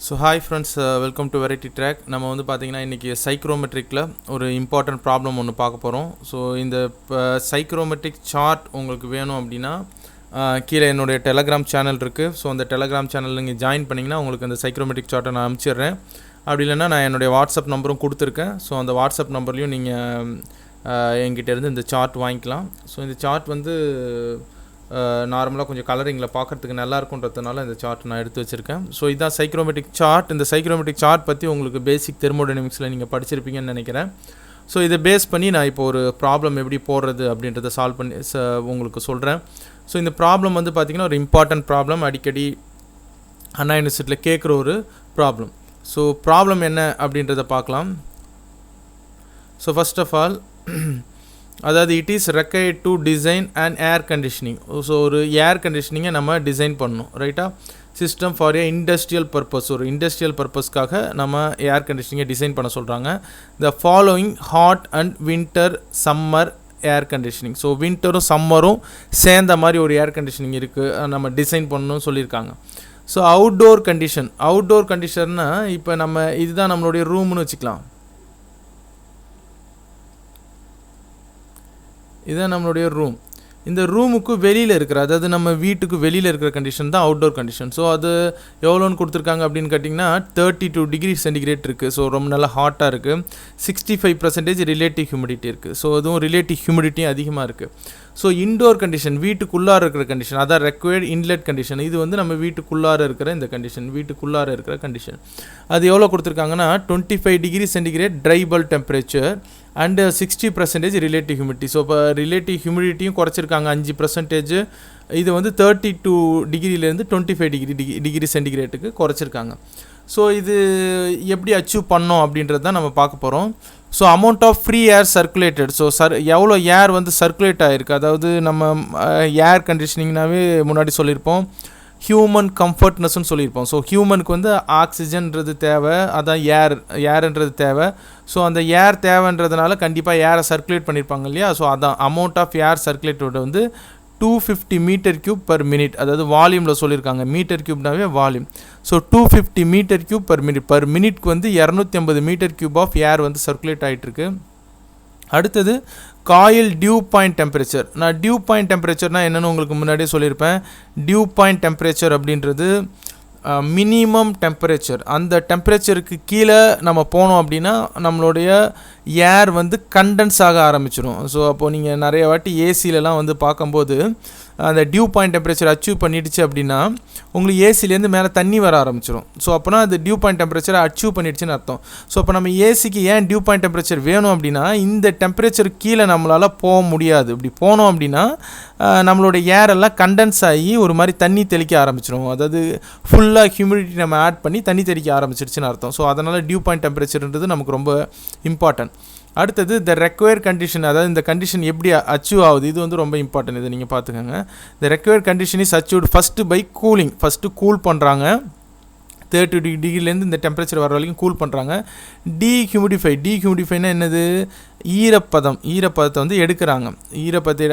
So hi friends, welcome to variety track. நம்ம வந்து பார்த்திங்கன்னா இன்றைக்கி சைக்ரோமெட்ரிக்கில் ஒரு இம்பார்ட்டன்ட் ப்ராப்ளம் ஒன்று பார்க்க போகிறோம். ஸோ இந்த சைக்ரோமெட்ரிக் சார்ட் உங்களுக்கு வேணும் அப்படின்னா கீழே என்னுடைய டெலகிராம் சேனல் இருக்குது. ஸோ அந்த டெலகிராம் சேனல் நீங்கள் ஜாயின் பண்ணிங்கன்னா உங்களுக்கு அந்த சைக்ரோமெட்ரிக் சார்ட்டை நான் அனுப்பிச்சிடுறேன். அப்படி இல்லைன்னா நான் என்னுடைய வாட்ஸ்அப் நம்பரும் கொடுத்துருக்கேன். ஸோ அந்த வாட்ஸ்அப் நம்பர்லேயும் நீங்கள் என்கிட்டேருந்து இந்த சார்ட் வாங்கிக்கலாம். ஸோ இந்த சார்ட் வந்து நார்மலாக கொஞ்சம் கலரிங்கில் பார்க்குறதுக்கு நல்லா இருக்குன்றதுனால இந்த சார்ட் நான் எடுத்து வச்சுருக்கேன். ஸோ இதுதான் சைக்ரோமெட்ரிக் சார்ட். இந்த சைக்ரோமெட்ரிக் சார்ட் பற்றி உங்களுக்கு பேசிக் தெர்மோடைனமிக்ஸில் நீங்கள் படிச்சிருப்பீங்கன்னு நினைக்கிறேன். ஸோ இதை பேஸ் பண்ணி நான் இப்போ ஒரு ப்ராப்ளம் எப்படி போடுறது அப்படின்றத சால்வ் பண்ணி உங்களுக்கு சொல்கிறேன். ஸோ இந்த ப்ராப்ளம் வந்து பார்த்திங்கன்னா ஒரு இம்பார்ட்டன்ட் ப்ராப்ளம், அடிக்கடி அண்ணா யூனிவர்சிட்டியில் கேட்குற ஒரு ப்ராப்ளம். ஸோ ப்ராப்ளம் என்ன அப்படின்றத பார்க்கலாம். ஸோ ஃபர்ஸ்ட் ஆஃப் ஆல், அதாவது it is required to design and air conditioning. So ஒரு ஏர் கண்டிஷனிங்கை நம்ம டிசைன் பண்ணணும், ரைட்டா? System for a industrial purpose, ஒரு இண்டஸ்ட்ரியல் பர்பஸ்க்காக நம்ம ஏர் கண்டிஷனிங்கை டிசைன் பண்ண சொல்கிறாங்க. The following hot and winter summer air conditioning. So வின்டரும் சம்மரும் சேர்ந்த மாதிரி ஒரு ஏர் கண்டிஷனிங் இருக்குது, நம்ம டிசைன் பண்ணணும்னு சொல்லியிருக்காங்க. ஸோ அவுட்டோர் கண்டிஷன்னா இப்போ நம்ம இதுதான் நம்மளுடைய ரூம்னு வச்சுக்கலாம். இதுதான் நம்மளுடைய ரூம். இந்த ரூமுக்கு வெளியில் இருக்கிற, அதாவது நம்ம வீட்டுக்கு வெளியில் இருக்கிற கண்டிஷன் தான் அவுட்டோர் கண்டிஷன். ஸோ அது எவ்வளோன்னு கொடுத்துருக்காங்க அப்படின்னு கேட்டிங்கன்னா 32 டிகிரி சென்டிகிரேட் இருக்குது. ஸோ ரொம்ப நல்லா ஹாட்டாக இருக்குது. 65% ரிலேட்டிவ் ஹியூமிடிட்டி இருக்குது. ஸோ அதுவும் ரிலேட்டிவ் ஹியூமிடிட்டியும் அதிகமாக இருக்குது. ஸோ இன்டோர் கண்டிஷன், வீட்டுக்குள்ளார இருக்கிற கண்டிஷன், அதான் ரெக்வயர்ட் இன்லெட் கண்டிஷன். இது வந்து நம்ம வீட்டுக்குள்ளார இருக்கிற இந்த கண்டிஷன், வீட்டுக்குள்ளார இருக்கிற கண்டிஷன். அது எவ்வளோ கொடுத்துருக்காங்கன்னா 25 degree centigrade try bulb temperature and 60% relative humidity. So இப்போ ரிலேட்டிவ் ஹியூமிடிட்டியும் குறைச்சிருக்காங்க 5%. இது வந்து 32 டிகிரிலேருந்து 25 டிகிரி சென்டிகிரேட்டுக்கு குறைச்சிருக்காங்க. ஸோ இது எப்படி அச்சீவ் பண்ணோம் அப்படின்றது தான் நம்ம பார்க்க போகிறோம். So amount of free air circulated. So எவ்வளோ ஏர் வந்து சர்க்குலேட் ஆகிருக்கு, அதாவது நம்ம ஏர் கண்டிஷனிங்னாவே முன்னாடி சொல்லியிருப்போம், ஹியூமன் கம்ஃபர்ட்னஸ்ன்னு சொல்லியிருப்போம். ஸோ ஹியூமனுக்கு வந்து ஆக்சிஜன்றது தேவை, அதான் ஏர்ன்றது தேவை. ஸோ அந்த ஏர் தேவைன்றதுனால கண்டிப்பாக ஏரை சர்க்குலேட் பண்ணியிருப்பாங்க இல்லையா? ஸோ அதான் அமௌண்ட் ஆஃப் ஏர் சர்க்குலேட்டோட வந்து 250 மீட்டர் கியூப் பர் மினிட், அதாவது வால்யூமில் சொல்லியிருக்காங்க. மீட்டர் கியூப்னாவே volume. So 250 metre cube per மினிட்க்கு வந்து 250 மீட்டர் கியூப் ஆஃப் ஏர் வந்து சர்க்குலேட் ஆகிட்டுருக்கு. அடுத்தது காயில் டியூ பாயிண்ட் டெம்பரேச்சர். நான் டியூ பாயிண்ட் டெம்பரேச்சர்னால் என்னென்னு உங்களுக்கு முன்னாடியே சொல்லியிருப்பேன். டியூ பாயிண்ட் டெம்பரேச்சர் அப்படின்றது மினிமம் டெம்பரேச்சர். அந்த டெம்பரேச்சருக்கு கீழே நம்ம போனோம் அப்படின்னா நம்மளுடைய ஏர் வந்து கண்டென்ஸ் ஆக ஆரம்பிச்சிடும். ஸோ அப்போது நீங்கள் நிறைய வாட்டி ஏசிலலாம் வந்து பார்க்கும்போது அந்த டியூ பாயிண்ட் டெம்பரேச்சர் அச்சீவ் பண்ணிடுச்சு அப்படின்னா உங்களுக்கு ஏசிலேருந்து மேலே தண்ணி வர ஆரம்பிச்சிடும். ஸோ அப்போனா அது டியூ பாயிண்ட் டெம்பரேச்சரை அச்சீவ் பண்ணிடுச்சுன்னு அர்த்தம். ஸோ அப்போ நம்ம ஏசிக்கு ஏன் டியூ பாயிண்ட் டெம்பரேச்சர் வேணும் அப்படின்னா இந்த டெம்பரேச்சருக்கு கீழே நம்மளால் போக முடியாது. இப்படி போனோம் அப்படின்னா நம்மளோட ஏரெல்லாம் கண்டென்ஸ் ஆகி ஒரு மாதிரி தண்ணி தெளிக்க ஆரம்பிச்சிடும். அதாவது ஃபுல்லாக ஹியூமிடிட்டி நம்ம ஆட் பண்ணி தண்ணி தெளிக்க ஆரம்பிச்சிடுச்சுன்னு அர்த்தம். ஸோ அதனால் டியூ பாயிண்ட் டெம்பரேச்சர்ன்றது நமக்கு ரொம்ப இம்பார்ட்டன்ட். அடுத்தது த ரெக்வயர்ட் கண்டிஷன், அதாவது இந்த கண்டிஷன் எப்படி அச்சீவ் ஆகுது, இது வந்து ரொம்ப இம்பார்ட்டன்ட். இதை நீங்கள் பார்த்துக்கோங்க. The required condition is achieved first by cooling. First cool பண்ணுறாங்க, 30 டிகிரிலேருந்து இந்த டெம்பரேச்சர் வர வரைக்கும் கூல் பண்ணுறாங்க. டீஹியூமிடிஃபைனா என்னது? ஈரப்பதத்தை வந்து எடுக்கிறாங்க.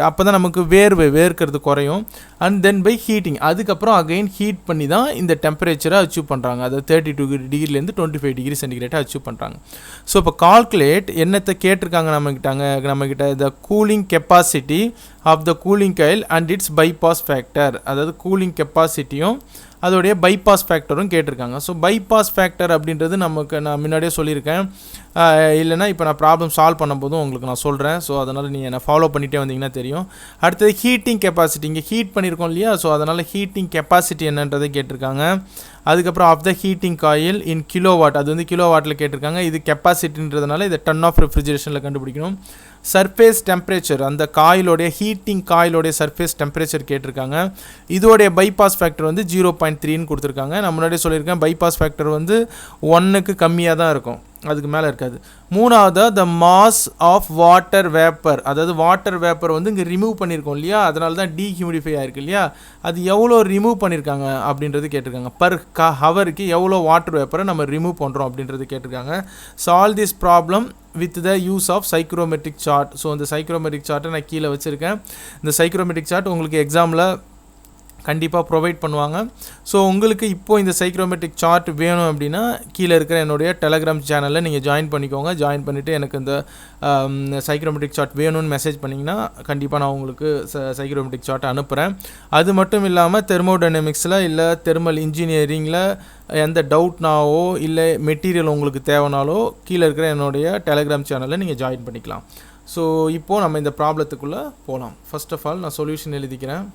அப்போ தான் நமக்கு வேர்க்கிறது குறையும். அண்ட் தென் பை ஹீட்டிங், அதுக்கப்புறம் அகைன் ஹீட் பண்ணி தான் இந்த டெம்பரேச்சரை அச்சீவ் பண்ணுறாங்க. அதாவது 32 டிகிரிலேருந்து 25 டிகிரி சென்டிகிரேட்டை அச்சீவ் பண்ணுறாங்க. ஸோ இப்போ கால்குலேட் என்னத்தை கேட்டிருக்காங்க நம்மக்கிட்ட the cooling capacity of the cooling coil and its bypass factor. அதாவது கூலிங் கெப்பாசிட்டியும் அதோடைய பைபாஸ் ஃபேக்டரும் கேட்டிருக்காங்க. ஸோ பைபாஸ் ஃபேக்டர் அப்படின்றது நான் முன்னாடியே சொல்லியிருக்கேன். இல்லைனா இப்போ நான் ப்ராப்ளம் சால்வ் பண்ணும்போதும் உங்களுக்கு நான் சொல்கிறேன். ஸோ அதனால் நீங்கள் என்னை ஃபாலோ பண்ணிகிட்டே வந்தீங்கன்னா தெரியும். அடுத்தது ஹீட்டிங் கெப்பாசிட்டி. இங்கே ஹீட் பண்ணியிருக்கோம் இல்லையா? ஸோ அதனால் ஹீட்டிங் கெப்பாசிட்டி என்னன்றதை கேட்டிருக்காங்க. அதுக்கப்புறம் of the heating coil in kilowatt, அது வந்து கிலோவாட்டில் கேட்டிருக்காங்க. இது கெப்பாசிட்டின்றதுனால இதை டன் ஆஃப் ரெஃப்ரிஜரேஷனில் கண்டுபிடிக்கணும். சர்ஃபேஸ் டெம்பரேச்சர், அந்த காயிலோடைய ஹீட்டிங் காயிலோடைய சர்ஃபேஸ் டெம்பரேச்சர் கேட்டிருக்காங்க. இதோடைய பைபாஸ் ஃபேக்டர் வந்து 0.3ன்னு கொடுத்துருக்காங்க. நான் முன்னாடியே சொல்லியிருக்கேன் பைபாஸ் ஃபேக்டர் வந்து 1க்கு கம்மியாக தான் இருக்கும், அதுக்கு மேலே இருக்காது. மூணாவது the mass of water vapour, அதாவது வாட்டர் வேப்பர் வந்து இங்கே ரிமூவ் பண்ணியிருக்கோம் இல்லையா? அதனால தான் டீஹியூமிடிஃபை ஆகிருக்கு இல்லையா? அது எவ்வளோ ரிமூவ் பண்ணியிருக்காங்க அப்படின்றது கேட்டிருக்காங்க. பர் ஹவருக்கு எவ்வளோ வாட்டர் வேப்பரை நம்ம ரிமூவ் பண்ணுறோம் அப்படின்றது கேட்டிருக்காங்க. Solve this problem with the use of psychrometric chart. So இந்த சைக்ரோமெட்ரிக் சார்ட்டை நான் கீழே வச்சுருக்கேன். இந்த சைக்ரோமெட்ரிக் சார்ட் உங்களுக்கு எக்ஸாமில் கண்டிப்பாக ப்ரொவைட் பண்ணுவாங்க. ஸோ உங்களுக்கு இப்போது இந்த சைக்ரோமெட்ரிக் சார்ட் வேணும் அப்படின்னா கீழே இருக்கிற என்னுடைய டெலகிராம் சேனலில் நீங்கள் ஜாயின் பண்ணிக்கோங்க. ஜாயின் பண்ணிவிட்டு எனக்கு இந்த சைக்ரோமெட்ரிக் சார்ட் வேணும்னு மெசேஜ் பண்ணிங்கன்னா கண்டிப்பாக நான் உங்களுக்கு சைக்ரோமெட்ரிக் சார்ட் அனுப்புகிறேன். அது மட்டும் இல்லாமல் தெர்மோடைனமிக்ஸில் இல்லை தெர்மல் இன்ஜினியரிங்கில் எந்த டவுட்னாவோ இல்லை மெட்டீரியல் உங்களுக்கு தேவைனாலோ கீழே இருக்கிற என்னுடைய டெலகிராம் சேனலில் நீங்கள் ஜாயின் பண்ணிக்கலாம். ஸோ இப்போது நம்ம இந்த ப்ராப்ளத்துக்குள்ளே போகலாம். ஃபர்ஸ்ட் ஆஃப் ஆல் நான் சொல்யூஷன் எழுதிக்கிறேன்.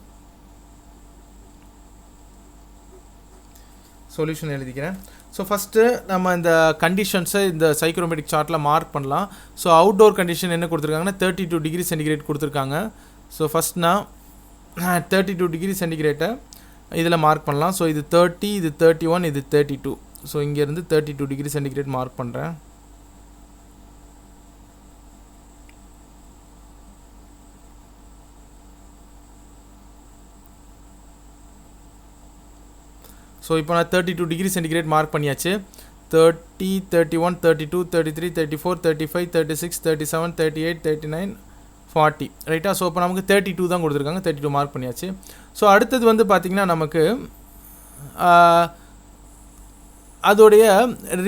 ஸோ ஃபஸ்ட்டு நம்ம இந்த கண்டிஷன்ஸை இந்த சைக்ரோமெட்ரிக் சார்ட்டில் மார்க் பண்ணலாம். ஸோ அவுட்டோர் கண்டிஷன் என்ன கொடுத்துருக்காங்கன்னா 32 டிகிரி சென்டிகிரேட் கொடுத்துருக்காங்க. ஸோ ஃபஸ்ட் நான் 32 டிகிரி சென்டிகிரேட்டை இதில் மார்க் பண்ணலாம். ஸோ இது 30, இது 31, இது 32. ஸோ இங்கேருந்து 32 டிகிரி சென்டிகிரேட் மார்க் பண்ணுறேன். ஸோ இப்போ நான் 32 டிகிரி சென்டிகிரேட் மார்க் பண்ணியாச்சு. 30, 31, 32, 33, 34, 35, 36, 37, 38, 39, 40 ரைட்டா. ஸோ இப்போ நமக்கு 32 தான் கொடுத்துருக்காங்க. 32 மார்க் பண்ணியாச்சு. ஸோ அடுத்தது வந்து பார்த்திங்கன்னா நமக்கு அதோடைய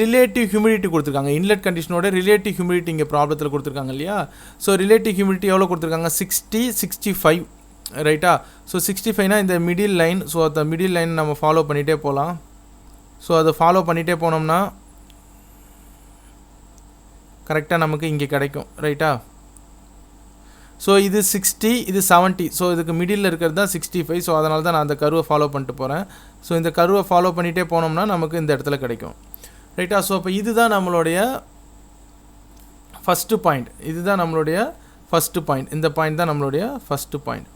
ரிலேட்டிவ் ஹியூமிடிட்டி கொடுத்துருக்காங்க. இன்லெட் கண்டிஷனோட ரிலேட்டிவ் ஹியூமிடிட்டி இங்கே ப்ராப்ளத்தில் கொடுத்துருக்காங்க இல்லையா. ஸோ ரிலேட்டிவ் ஹியூமிடிட்டி எவ்வளோ கொடுத்துருக்காங்க? 60, 65 ரைட்டா. ஸோ 65னா இந்த மிடில் லைன். ஸோ அந்த மிடில் லைன் நம்ம ஃபாலோ பண்ணிகிட்டே போகலாம். ஸோ அதை ஃபாலோ பண்ணிகிட்டே போனோம்னா கரெக்டாக நமக்கு இங்கே கிடைக்கும் ரைட்டா. ஸோ இது 60, இது 70. ஸோ இதுக்கு மிடில் இருக்கிறது தான் 65. ஸோ அதனால தான் நான் அந்த கருவை ஃபாலோ பண்ணிட்டு போகிறேன். ஸோ இந்த கருவை ஃபாலோ பண்ணிகிட்டே போனோம்னா நமக்கு இந்த இடத்துல கிடைக்கும் ரைட்டா. ஸோ இப்போ இதுதான் நம்மளுடைய ஃபஸ்ட்டு பாயிண்ட். இதுதான் நம்மளுடைய ஃபஸ்ட்டு பாயிண்ட். இந்த பாயிண்ட் தான் நம்மளுடைய ஃபஸ்ட்டு பாயிண்ட்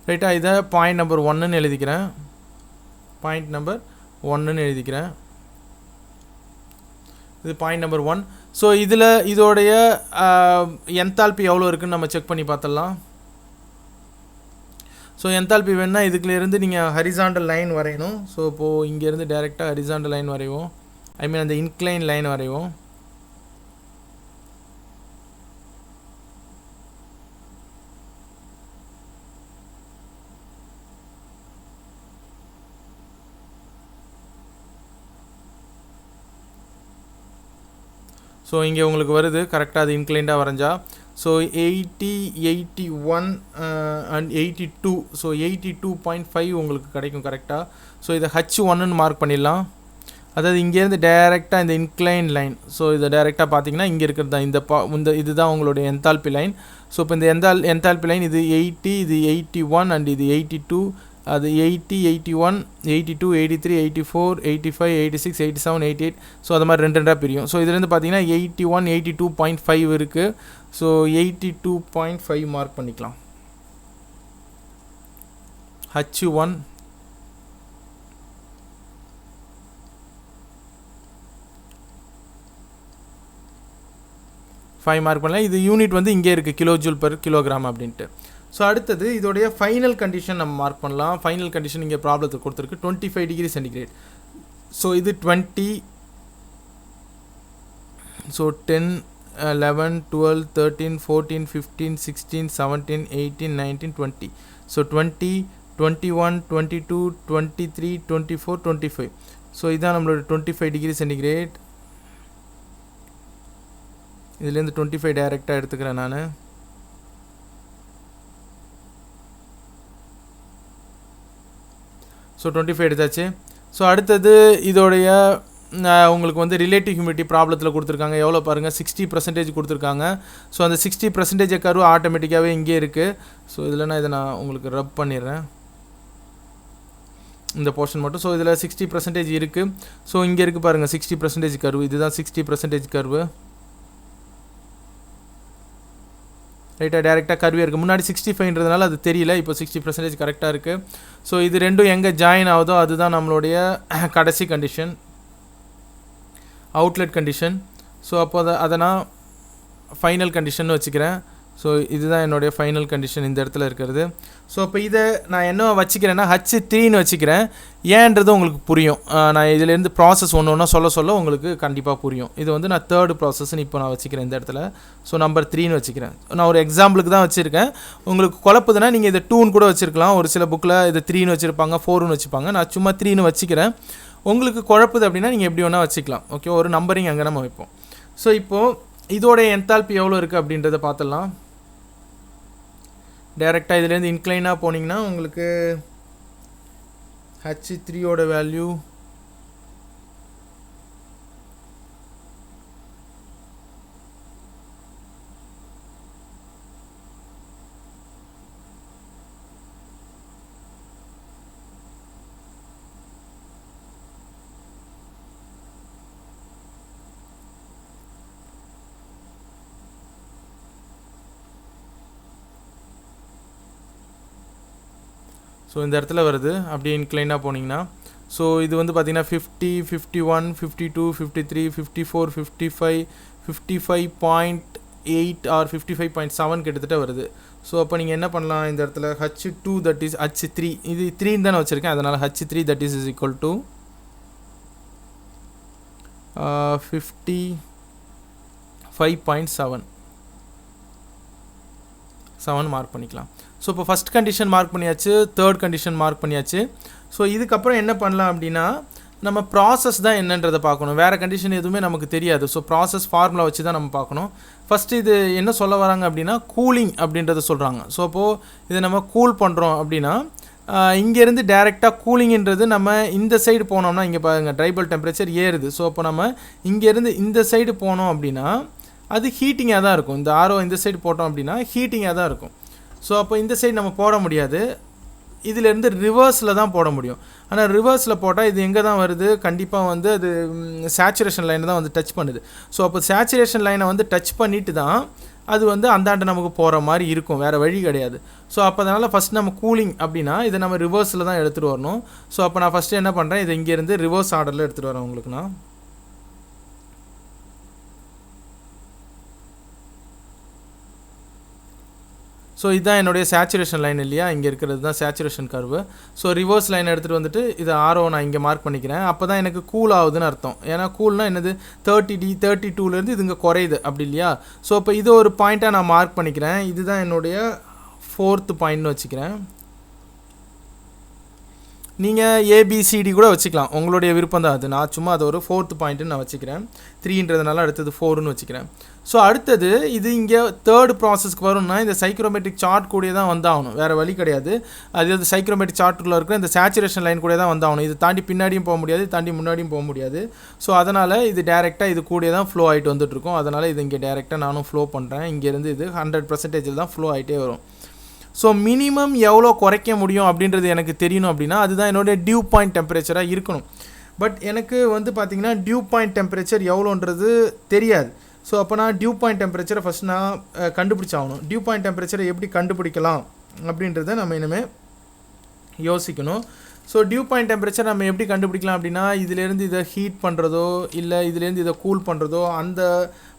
ரைட்டா. இதை பாயிண்ட் நம்பர் 1ன்னு எழுதிக்கிறேன். பாயிண்ட் நம்பர் 1ன்னு எழுதிக்கிறேன். இது பாயிண்ட் நம்பர் 1. ஸோ இதில் இதோடைய என்தால்பி எவ்வளோ இருக்குதுன்னு நம்ம செக் பண்ணி பார்த்துடலாம். ஸோ என்தால்பி வேணுன்னா இதுக்குலேருந்து நீங்கள் ஹரிசாண்டல் லைன் வரையணும். ஸோ இப்போது இங்கேருந்து டைரெக்டாக ஹரிசாண்டல் லைன் வரைவோம். ஐ மீன் அந்த இன்க்ளைன் லைன் வரைவோம். ஸோ இங்கே உங்களுக்கு வருது கரெக்டாக அது இன்க்ளைண்டாக வரைஞ்சா. So 80, 81 and 82. ஸோ 82.5 உங்களுக்கு கிடைக்கும் கரெக்டாக. ஸோ இதை H1ன்னு மார்க் பண்ணிடலாம். அதாவது இங்கேருந்து டைரெக்டாக இந்த இன்க்ளைன் லைன். ஸோ இதை டைரெக்டாக பார்த்தீங்கன்னா இங்கே இருக்கிறது தான் இந்த இதுதான் உங்களுடைய என்தால்பி லைன். ஸோ இப்போ இந்த என்தால்பி லைன் இது 80, இது 81 அண்ட் இது 82. அது 80, 81, 82, 83, 84, 85, 86, 87, 88. ஸோ அது மாதிரி ரெண்டாக பிரியும். ஸோ இதுலேருந்து பார்த்தீங்கன்னா 81, 82.5 இருக்குது. ஸோ 82.5 மார்க் பண்ணிக்கலாம். H1 5 மார்க் பண்ணலாம். இது யூனிட் வந்து இங்கே இருக்குது கிலோ ஜூல் பெர் கிலோகிராம் அப்படின்ட்டு. ஸோ அடுத்தது இதோடைய ஃபைனல் கண்டிஷன் நம்ம மார்க் பண்ணலாம். ஃபைனல் கண்டிஷன் இங்கே ப்ராப்ளத்துக்கு கொடுத்துருக்கு 25 டிகிரி சென்டிகிரேட். ஸோ இது 20. ஸோ 10, 11, 12, 13, 14, 15, 16, 17, 18, 19, 20. ஸோ 20, 21, 22, 23, 24, 25. ஸோ இதான் நம்மளோட 25 டிகிரி சென்டிகிரேட். இதுலேருந்து 25 டைரெக்டாக எடுத்துக்கிறேன் நான். ஸோ 25 எடுத்தாச்சு. ஸோ அடுத்தது இதோடைய உங்களுக்கு வந்து ரிலேட்டிவ் ஹியூமிடிட்டி ப்ராப்ளத்தில் கொடுத்துருக்காங்க. எவ்வளோ பாருங்கள் 60% கொடுத்துருக்காங்க. ஸோ அந்த 60% கர்வு ஆட்டோமேட்டிக்காகவே இங்கே இருக்குது. ஸோ இதில் நான் உங்களுக்கு ரப் பண்ணிடுறேன் இந்த போர்ஷன் மட்டும். ஸோ இதில் 60% இருக்குது. ஸோ இங்கே இருக்குது பாருங்கள் 60% கர்வு. இதுதான் 60% கர்வு ரைட்டாக டேரெக்டாக கர்வியாக இருக்குது. முன்னாடி 65ன்றதுனால அது தெரியல. இப்போ 60% கரெக்டாக இருக்குது. ஸோ இது ரெண்டும் எங்கே ஜாயின் ஆகுதோ அதுதான் நம்மளுடைய கடைசி கண்டிஷன், அவுட்லெட் கண்டிஷன். ஸோ அப்போ அதை நான் ஃபைனல் கண்டிஷன் வச்சுக்கிறேன். ஸோ இதுதான் என்னுடைய ஃபைனல் கண்டிஷன் இந்த இடத்துல இருக்கிறது. ஸோ இப்போ இதை நான் என்ன வச்சுக்கிறேன்னா H3ன்னு வச்சுக்கிறேன். ஏன்றது உங்களுக்கு புரியும். நான் இதிலேருந்து ப்ராசஸ் ஒன்று ஒன்றா சொல்ல உங்களுக்கு கண்டிப்பாக புரியும். இது வந்து நான் தேர்டு ப்ராசஸ்ன்னு இப்போ நான் வச்சுக்கிறேன் இந்த இடத்துல. ஸோ நம்பர் 3ன்னு வச்சுக்கிறேன். நான் ஒரு எக்ஸாம்பிளுக்கு தான் வச்சுருக்கேன். உங்களுக்கு குழப்புதுன்னா நீங்கள் இதை 2ன்னு கூட வச்சுருக்கலாம். ஒரு சில புக்கில் இது 3ன்னு வச்சுருப்பாங்க, 4ன்னு வச்சுப்பாங்க. நான் சும்மா 3ன்னு வச்சுக்கிறேன். உங்களுக்கு குழப்புது அப்படின்னா நீங்கள் எப்படி வேணால் வச்சுக்கலாம். ஓகே, ஒரு நம்பரிங் அங்கே நம்ம வைப்போம். ஸோ இப்போது இதோடைய என்தால்பி எவ்வளோ இருக்குது அப்படின்றத பார்த்துடலாம். டைரெக்டாக இதுலேருந்து இன்க்ளைனாக போனீங்கன்னா உங்களுக்கு H3யோட வேல்யூ ஸோ இந்த இடத்துல வருது. அப்படியே இன்க்ளைனாக போனீங்கன்னா ஸோ இது வந்து பார்த்திங்கன்னா 50, 51, 52, 53, 54, 55, 55.8 ஆர் 55.7 கிட்டத்தட்ட வருது. ஸோ அப்போ நீங்கள் என்ன பண்ணலாம், இந்த இடத்துல H2 தட் இஸ் H3, இது 3 தானே வச்சுருக்கேன், அதனால் H3 that is equal to 55.7 mark பண்ணிக்கலாம். ஸோ இப்போ ஃபஸ்ட் கண்டிஷன் மார்க் பண்ணியாச்சு, தேர்ட் கண்டிஷன் மார்க் பண்ணியாச்சு. ஸோ இதுக்கப்புறம் என்ன பண்ணலாம் அப்படின்னா நம்ம ப்ராசஸ் தான் என்னன்றதை பார்க்கணும். வேறு கண்டிஷன் எதுவுமே நமக்கு தெரியாது. ஸோ ப்ராசஸ் ஃபார்முலா வச்சு தான் நம்ம பார்க்கணும். ஃபஸ்ட்டு இது என்ன சொல்ல வராங்க அப்படின்னா கூலிங் அப்படின்றத சொல்கிறாங்க. ஸோ அப்போது இதை நம்ம கூல் பண்ணுறோம் அப்படின்னா இங்கேருந்து டேரெக்டாக கூலிங்கிறது நம்ம இந்த சைடு போனோம்னா இங்கே பாருங்கள் ட்ரைபல் டெம்பரேச்சர் ஏறுது. ஸோ அப்போ நம்ம இங்கேருந்து இந்த சைடு போனோம் அப்படின்னா அது ஹீட்டிங்காக தான் இருக்கும். இந்த ஆரோ இந்த சைடு போட்டோம் அப்படின்னா ஹீட்டிங்காக தான் இருக்கும். ஸோ அப்போ இந்த சைடு நம்ம போட முடியாது, இதிலேருந்து ரிவர்ஸில் தான் போட முடியும். ஆனால் ரிவர்ஸில் போட்டால் இது எங்கே தான் வருது, கண்டிப்பாக வந்து அது சேச்சுரேஷன் லைனை தான் வந்து டச் பண்ணுது. ஸோ அப்போ சேச்சுரேஷன் லைனை வந்து டச் பண்ணிட்டு தான் அது வந்து அந்தாண்ட நமக்கு போகிற மாதிரி இருக்கும், வேறு வழி கிடையாது. ஸோ அப்போ அதனால் ஃபஸ்ட் நம்ம கூலிங் அப்படின்னா இதை நம்ம ரிவர்ஸில் தான் எடுத்துகிட்டு வரணும். ஸோ அப்போ நான் ஃபஸ்ட்டு என்ன பண்ணுறேன், இதை இங்கேருந்து ரிவர்ஸ் ஆர்டரில் எடுத்துகிட்டு வரேன் உங்களுக்கு நான். ஸோ இதுதான் என்னுடைய சேச்சுரேஷன் லைன் இல்லையா, இங்கே இருக்கிறது தான் saturation curve. So reverse line எடுத்துகிட்டு வந்துட்டு இதை ஆரோ நான் இங்கே மார்க் பண்ணிக்கிறேன். அப்போ தான் எனக்கு கூல் ஆகுதுன்னு அர்த்தம். ஏன்னா கூல்னால் என்னது 30 32லேருந்து இது இங்கே குறையுது அப்படி இல்லையா. ஸோ அப்போ இது ஒரு பாயிண்ட்டாக நான் மார்க் பண்ணிக்கிறேன். இதுதான் என்னுடைய 4th பாயிண்ட்னு வச்சுக்கிறேன். நீங்கள் ஏபிசிடி கூட வச்சுக்கலாம், உங்களுடைய விருப்பம் தான் அது. நான் சும்மா அது ஒரு 4th பாயிண்ட்டுன்னு நான் வச்சுக்கிறேன். 3ன்றதுனால அடுத்தது 4ன்னு வச்சுக்கிறேன். ஸோ அடுத்தது இது இங்கே தேர்ட் ப்ராசஸ்க்கு வரும்னா இந்த சைக்ரோமெட்ரிக் சார்ட் கூட தான் வந்தாகணும், வேறு வழி கிடையாது. அது சைக்ரோமெட்ரிக் சார்ட்டில் இருக்கிற இந்த சேச்சுரேஷன் லைன் கூட தான் வந்தாகணும். இது தாண்டி பின்னாடியும் போக முடியாது, தாண்டி முன்னாடியும் போக முடியாது. ஸோ அதனால் இது டேரெக்டாக இது கூட தான் ஃப்ளோ ஆகிட்டு வந்துட்டுருக்கும். அதனால் இது இங்கே டேரெக்டாக நானும் ஃப்ளோ பண்ணுறேன். இங்கேருந்து இது 100% தான் ஃப்ளோ ஆகிட்டே வரும். ஸோ மினிமம் எவ்வளோ குறைக்க முடியும் அப்படின்றது எனக்கு தெரியணும் அப்படின்னா அதுதான் என்னுடைய டியூ பாயிண்ட் டெம்பரேச்சராக இருக்கணும். பட் எனக்கு வந்து பார்த்திங்கன்னா டியூ பாயிண்ட் டெம்பரேச்சர் எவ்வளோன்றது தெரியாது. ஸோ அப்போ நான் டியூ பாயிண்ட் டெம்பரேச்சரை ஃபஸ்ட் நான் கண்டுபிடிச்சாகணும். டியூ பாயிண்ட் டெம்பரேச்சரை எப்படி கண்டுபிடிக்கலாம் அப்படின்றத நம்ம இனிமேல் யோசிக்கணும். ஸோ டியூ பாயிண்ட் டெம்பரேச்சர் நம்ம எப்படி கண்டுபிடிக்கலாம் அப்படின்னா இதிலேருந்து இதை ஹீட் பண்ணுறதோ இல்லை இதிலேருந்து இதை கூல் பண்ணுறதோ அந்த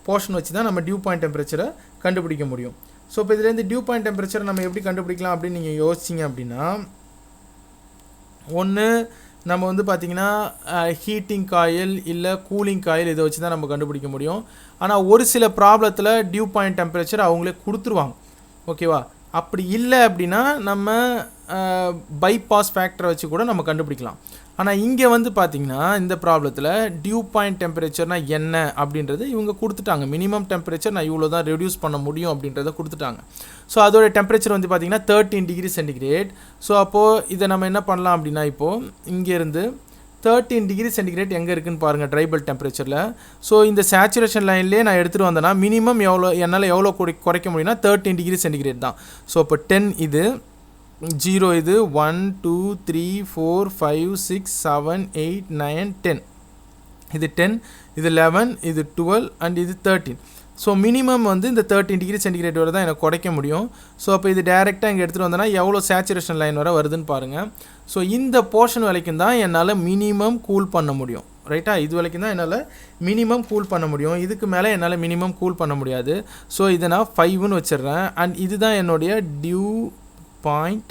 போர்ஷன் வச்சு தான் நம்ம டியூ பாயிண்ட் டெம்பரேச்சரை கண்டுபிடிக்க முடியும். ஸோ இப்போ இதுலேருந்து டியூ பாயிண்ட் டெம்பரேச்சரை நம்ம எப்படி கண்டுபிடிக்கலாம் அப்படின்னு நீங்கள் யோசிச்சிங்க அப்படின்னா ஒன்று நம்ம வந்து பார்த்திங்கன்னா ஹீட்டிங் காயில் இல்லை கூலிங் காயில் இதை வச்சு தான் நம்ம கண்டுபிடிக்க முடியும். ஆனால் ஒரு சில ப்ராப்ளத்தில் டியூ பாயிண்ட் டெம்பரேச்சர் அவங்களே கொடுத்துருவாங்க, ஓகேவா. அப்படி இல்லை அப்படின்னா நம்ம பைபாஸ் ஃபேக்டரை வச்சு கூட நம்ம கண்டுபிடிக்கலாம். ஆனால் இங்கே வந்து பார்த்திங்கன்னா இந்த ப்ராப்ளத்தில் டியூ பாயிண்ட் டெம்பரேச்சர்னால் என்ன அப்படின்றது இவங்க கொடுத்துட்டாங்க. மினிமம் டெம்பரேச்சர் நான் இவ்வளோ தான் ரெடியூஸ் பண்ண முடியும் அப்படின்றத கொடுத்துட்டாங்க. ஸோ அதோட டெம்பரேச்சர் வந்து பார்த்திங்கன்னா 13 டிகிரி சென்டிகிரேட். ஸோ அப்போது இதை நம்ம என்ன பண்ணலாம் அப்படின்னா இப்போது இங்கேருந்து 13 டிகிரி சென்டிகிரேட் எங்கே இருக்குதுன்னு பாருங்கள் ட்ரைபல் டெம்பரேச்சரில். ஸோ இந்த சேச்சுரேஷன் லைன்லேயே நான் எடுத்துகிட்டு வந்தேன்னா மினிமம் என்னால் எவ்வளோ குறைக்க முடியும்னா 13 டிகிரி சென்டிகிரேட் தான். ஸோ அப்போ 10 இது 0 இது 1 2 3 4 5 6 7 8 9 10 இது 10 இது 11 இது 12 அண்ட் இது 13. ஸோ மினிமம் வந்து இந்த 13 டிகிரி சென்டிகிரேட் வரை தான் எனக்கு குறைக்க முடியும். ஸோ அப்போ இது டேரெக்டாக இங்கே எடுத்துகிட்டு வந்தேன்னா எவ்வளோ சேச்சுரேஷன் லைன் வரை வருதுன்னு பாருங்கள். ஸோ இந்த போர்ஷன் வரைக்கும் தான் என்னால் மினிமம் கூல் பண்ண முடியும். ரைட்டா. இது வரைக்கும் தான் என்னால் மினிமம் கூல் பண்ண முடியும், இதுக்கு மேலே என்னால் மினிமம் கூல் பண்ண முடியாது. ஸோ இதை நான் 5ன்னு வச்சிடுறேன். அண்ட் இதுதான் என்னுடைய டியூ பாயிண்ட்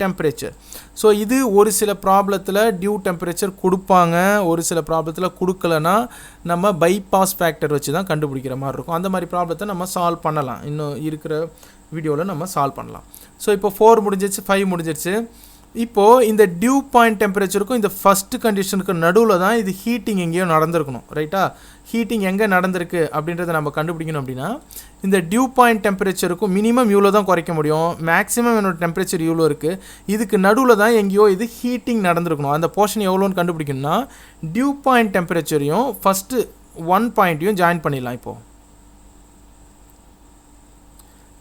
டெம்பரேச்சர். ஸோ இது ஒரு சில ப்ராப்ளத்தில் டியூ டெம்பரேச்சர் கொடுப்பாங்க, ஒரு சில ப்ராப்ளத்தில் கொடுக்கலனா நம்ம பைபாஸ் ஃபேக்டர் வச்சு தான் கண்டுபிடிக்கிற மாதிரி இருக்கும். அந்த மாதிரி ப்ராப்ளத்தை நம்ம சால்வ் பண்ணலாம், இன்னும் இருக்கிற வீடியோவில் நம்ம சால்வ் பண்ணலாம். ஸோ இப்போ 4 முடிஞ்சிச்சு, 5 முடிஞ்சிருச்சு. இப்போது இந்த டியூ பாயிண்ட் டெம்பரேச்சருக்கும் இந்த ஃபஸ்ட்டு கண்டிஷனுக்கு நடுவில் தான் இது ஹீட்டிங் எங்கேயோ நடந்திருக்கணும், ரைட்டா. ஹீட்டிங் எங்கே நடந்திருக்கு அப்படின்றத நம்ம கண்டுபிடிக்கணும். அப்படின்னா இந்த டியூ பாயிண்ட் டெம்பரேச்சருக்கும் மினிமம் இவ்வளோ தான் குறைக்க முடியும், மேக்ஸிமம் என்னோட டெம்பரேச்சர் இவ்வளோ இருக்குது, இதுக்கு நடுவில் தான் எங்கேயோ இது ஹீட்டிங் நடந்திருக்கணும். அந்த போர்ஷன் எவ்வளோன்னு கண்டுபிடிக்கணும்னா டியூ பாயிண்ட் டெம்பரேச்சரையும் ஃபஸ்ட்டு 1 பாயிண்ட்டையும் ஜாயின் பண்ணிடலாம். இப்போது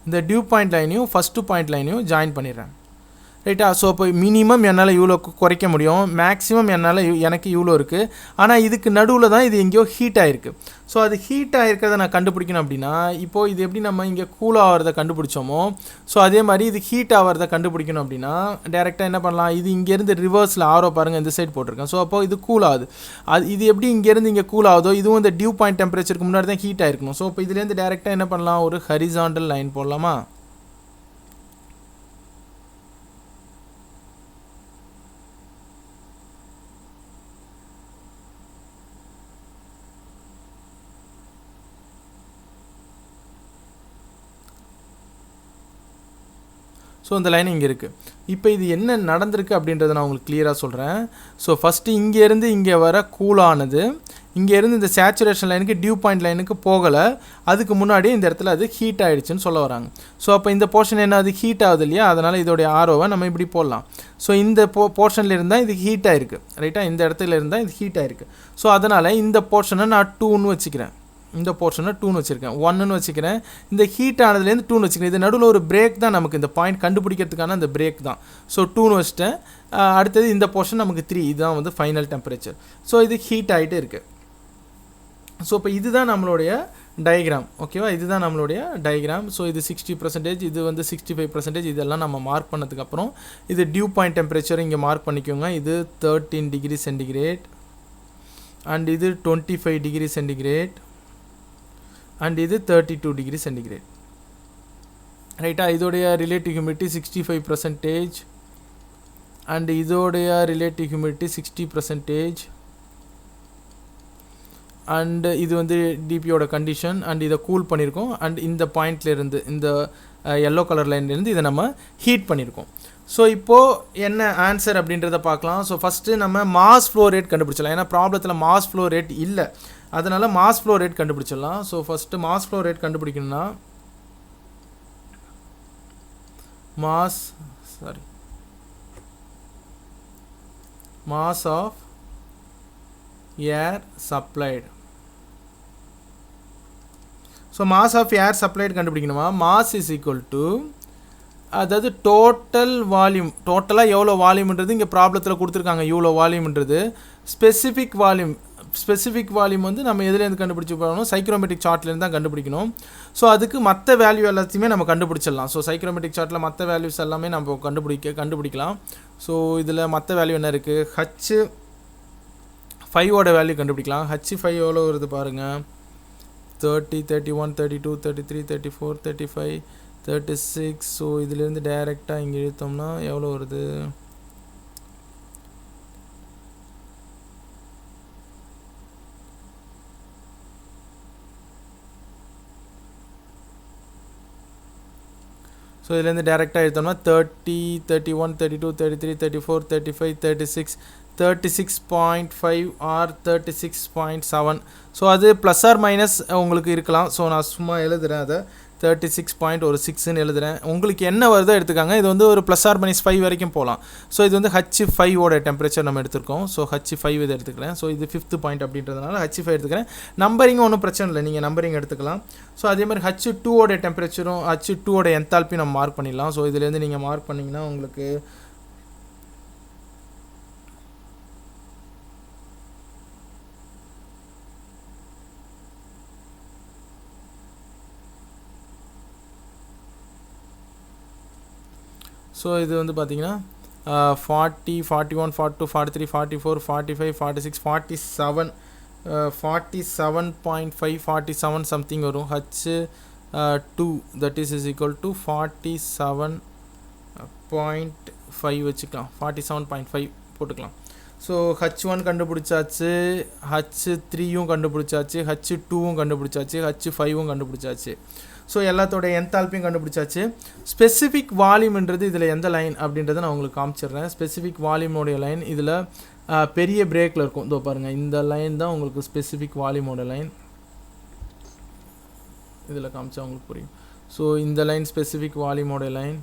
இந்த டியூ பாயிண்ட் லைனையும் ஃபஸ்ட்டு பாயிண்ட் லைனையும் ஜாயின் பண்ணிடுறேன், ரைட்டா. ஸோ இப்போ மினிமம் என்னால் இவ்வளோ குறைக்க முடியும், மேக்ஸிமம் என்னால் எனக்கு இவ்வளோ இருக்குது. ஆனால் இதுக்கு நடுவில் தான் இது எங்கேயோ ஹீட் ஆகிருக்கு. ஸோ அது ஹீட் ஆகிருக்கிறத நான் கண்டுபிடிக்கணும். அப்படின்னா இப்போது இது எப்படி நம்ம இங்கே கூல் ஆகிறத கண்டுபிடிச்சோமோ, ஸோ அதே மாதிரி இது ஹீட் ஆகிறத கண்டுபிடிக்கணும். அப்படின்னா டேரெக்டாக என்ன பண்ணலாம், இது இங்கேருந்து ரிவர்ஸில் ஆரோ பாருங்கள், இந்த சைட் போட்டிருக்கேன். ஸோ அப்போது இது கூல் ஆகுது. இது எப்படி இங்கேருந்து இங்கே கூல் ஆகுதோ இதுவும் இந்த டியூ பாயிண்ட் டெம்பரேச்சருக்கு முன்னாடி தான் ஹீட் ஆகிருக்கணும். ஸோ இப்போ இதுலேருந்து டேரெக்டாக என்ன பண்ணலாம், ஒரு ஹரிசாண்டல் லைன் போடலாமா. ஸோ இந்த லைன் இங்கே இருக்குது. இப்போ இது என்ன நடந்திருக்கு அப்படின்றத நான் உங்களுக்கு கிளியராக சொல்கிறேன். ஸோ ஃபஸ்ட்டு இங்கேருந்து இங்கே வர கூலானது இங்கேருந்து இந்த சேச்சுரேஷன் லைனுக்கு டியூ பாயிண்ட் லைனுக்கு போகலை, அதுக்கு முன்னாடி இந்த இடத்துல அது ஹீட் ஆகிடுச்சுன்னு சொல்ல வராங்க. ஸோ அப்போ இந்த போர்ஷன் என்ன, அது ஹீட் ஆகுது இல்லையா, அதனால் இதோடைய ஆரோவை நம்ம இப்படி போடலாம். ஸோ இந்த போர்ஷனில் இருந்தால் இது ஹீட் ஆகிருக்கு, ரைட்டாக. இந்த இடத்துல இருந்தால் இது ஹீட் ஆகிருக்கு. ஸோ அதனால் இந்த போர்ஷனை நான் 2ன்னு வச்சுக்கிறேன், இந்த போர்ஷனை 2ன்னு வச்சுருக்கேன், 1ன்னு வச்சுக்கிறேன். இந்த ஹீட் ஆனதுலேருந்து 2ன்னு வச்சுக்கிறேன். இது நடுவில் ஒரு பிரேக் தான் நமக்கு இந்த பாயிண்ட் கண்டுபிடிக்கிறதுக்கான அந்த பிரேக் தான். ஸோ 2ன்னு வச்சுட்டேன். அடுத்தது இந்த போர்ஷன் நமக்கு 3, இதுதான் வந்து ஃபைனல் டெம்பரேச்சர். ஸோ இது ஹீட் ஆகிட்டே இருக்குது. ஸோ இப்போ இதுதான் நம்மளுடைய டயக்ராம், ஓகேவா. இதுதான் நம்மளுடைய டயக்ராம். ஸோ இது 60%, இது வந்து 65%, இதெல்லாம் நம்ம மார்க் பண்ணதுக்கப்புறம் இது டியூ பாயிண்ட் டெம்பரேச்சர் இங்கே மார்க் பண்ணிக்கோங்க. இது 13 டிகிரி சென்டிகிரேட் அண்ட் இது 25 டிகிரி சென்டிகிரேட் அண்ட் இது 32 டிகிரி சென்டிகிரேட், ரைட்டா. இதோடைய ரிலேட்டிவ் ஹியூமிடிட்டி 65% அண்ட் இதோடைய ரிலேட்டிவ் ஹியூமிடிட்டி 60% அண்ட் இது வந்து டிபியோட கண்டிஷன். அண்ட் இதை கூல் பண்ணியிருக்கோம். அண்ட் இந்த பாயிண்ட்லேருந்து இந்த எல்லோ கலர் லைன்லேருந்து இதை நம்ம ஹீட் பண்ணியிருக்கோம். ஸோ இப்போது என்ன ஆன்சர் அப்படின்றத பார்க்கலாம். ஸோ ஃபஸ்ட்டு நம்ம மாஸ் ஃப்ளோ ரேட் கண்டுபிடிச்சிடலாம், ஏன்னா ப்ராப்ளத்தில் மாஸ் ஃப்ளோ ரேட் இல்லை, அதனால் மாஸ் ஃப்ளோ ரேட் கண்டுபிடிச்சிடலாம். So first mass flow rate கண்டுபிடிக்கணும்னா mass of air supplied. So mass of air supplied கண்டுபிடிக்கணுமா, மாஸ் இஸ் ஈக்குவல் டு, அதாவது டோட்டல் வால்யூம், டோட்டலாக எவ்வளோ வால்யூம்ன்றது இங்கே ப்ராப்ளத்தில் கொடுத்துருக்காங்க, இவ்வளோ வால்யூம்ன்றது. ஸ்பெசிஃபிக் வால்யூம் வந்து நம்ம எதுலேருந்து கண்டுபிடிச்சி போகணும், சைக்ரோமெட்ரிக் சார்ட்லேருந்து தான் கண்டுபிடிக்கணும். ஸோ அதுக்கு மற்ற வேல்யூ எல்லாத்தையுமே நம்ம கண்டுபிடிச்சிடலாம். ஸோ சைக்ரோமெட்ரிக் சார்ட்டில் மற்ற வேல்யூஸ் எல்லாமே நம்ம கண்டுபிடிக்கலாம். ஸோ இதில் மற்ற வேல்யூ என்ன இருக்குது, H5ஓட வேல்யூ கண்டுபிடிக்கலாம். H5 எவ்வளோ வருது பாருங்கள், 30, 31, 32, 33, 34, 35, 36. ஸோ இதிலேருந்து டைரெக்டாக இங்கே இழுத்தோம்னா எவ்வளோ வருது, ஸோ இதுலேருந்து டேரெக்டாக எடுத்தோம்னா 30, 31, 32, 33, 34, 35, 36, 36.5 ஆர் 36.7. ஸோ அது ப்ளஸ் ஆர் மைனஸ் உங்களுக்கு இருக்கலாம். ஸோ நான் சும்மா எழுதுகிறேன், அதை 36.6ன்னு எழுதுகிறேன். உங்களுக்கு என்ன வருதோ எடுத்துக்காங்க. இது வந்து ஒரு ப்ளஸ் ஆர் மைனஸ் 5 வரைக்கும் போகலாம். ஸோ இது வந்து H5ஓட டெம்பரேச்சர் நம்ம எடுத்துருக்கோம். ஸோ H5 இதை எடுத்துக்கிறேன். ஸோ இது 5th பாயிண்ட் அப்படின்றதுனால H5 எடுத்துக்கிறேன். நம்பரிங் ஒன்றும் பிரச்சனை இல்லை, நீங்கள் நம்பரிங் எடுத்துக்கலாம். ஸோ அதே மாதிரி H2ஓட டெம்பரேச்சரும் H2ஓட என்தால்பி நம்ம மார்க் பண்ணிடலாம். ஸோ இதுலேருந்து நீங்கள் மார்க் பண்ணிங்கன்னா உங்களுக்கு ஸோ இது வந்து பார்த்திங்கன்னா 40, 41, 42, 43, 44, 45, 46, 47, 47.5, 47 something வரும். H2 that is equal to 47.5 வச்சுக்கலாம், 47.5 போட்டுக்கலாம். ஸோ H1 கண்டுபிடிச்சாச்சு, H3யும் கண்டுபிடிச்சாச்சு, H2வும் கண்டுபிடிச்சாச்சு, H5வும் கண்டுபிடிச்சாச்சு. ஸோ எல்லாத்தோட என்தால்பியும் கண்டுபிடிச்சாச்சு. ஸ்பெசிஃபிக் வால்யூம்ன்றது இதில் எந்த லைன் அப்படின்றத நான் உங்களுக்கு காமிச்சிடுறேன். ஸ்பெசிஃபிக் வால்யூமோடைய லைன் இதில் பெரிய பிரேக்கில் இருக்கும். இதோ பாருங்கள், இந்த லைன் தான் உங்களுக்கு ஸ்பெசிஃபிக் வால்யூமோட லைன். இதில் காமிச்சா உங்களுக்கு புரியும். ஸோ இந்த லைன் ஸ்பெசிஃபிக் வால்யூமோட லைன்.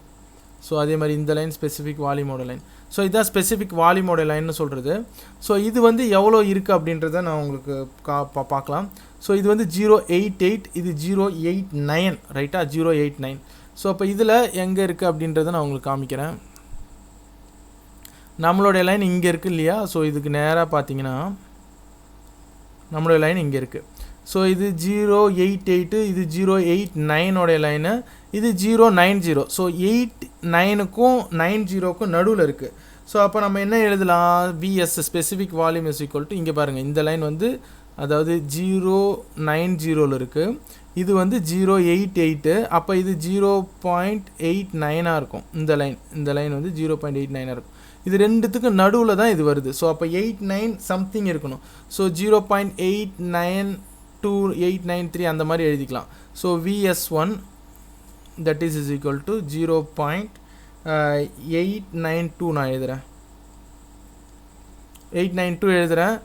ஸோ அதே மாதிரி இந்த லைன் ஸ்பெசிஃபிக் வால்யூமோட லைன். ஸோ இதுதான் ஸ்பெசிஃபிக் வால்யூமோட லைன்னு சொல்கிறது. ஸோ இது வந்து எவ்வளோ இருக்குது அப்படின்றத நான் உங்களுக்கு பார்க்கலாம். ஸோ இது வந்து 088, இது 089, ரைட்டா, 089. ஸோ அப்போ இதில் எங்கே இருக்குது அப்படின்றத நான் உங்களுக்கு காமிக்கிறேன். நம்மளுடைய லைன் இங்கே இருக்குது இல்லையா? ஸோ இதுக்கு நேராக பார்த்தீங்கன்னா நம்மளுடைய லைன் இங்கே இருக்குது. ஸோ இது 088, இது 089 லைனு, இது 090. ஸோ 89க்கும் 90க்கும் நடுவில் இருக்குது. ஸோ அப்போ நம்ம என்ன எழுதலாம்? VS specific volume is equal to, இங்கே பாருங்கள், இந்த லைன் வந்து அதாவது 090 இருக்குது, இது வந்து 088. அப்போ இது 0.89 இருக்கும். இந்த லைன் வந்து 0.89 இருக்கும். இது ரெண்டுத்துக்கும் நடுவில் தான் இது வருது. ஸோ அப்போ 89 சம்திங் இருக்கணும். ஸோ 0.892, 893 அந்த மாதிரி எழுதிக்கலாம். So VS1 that is equal to 0.892 நான் எழுதுகிறேன், 892 எழுதுகிறேன்.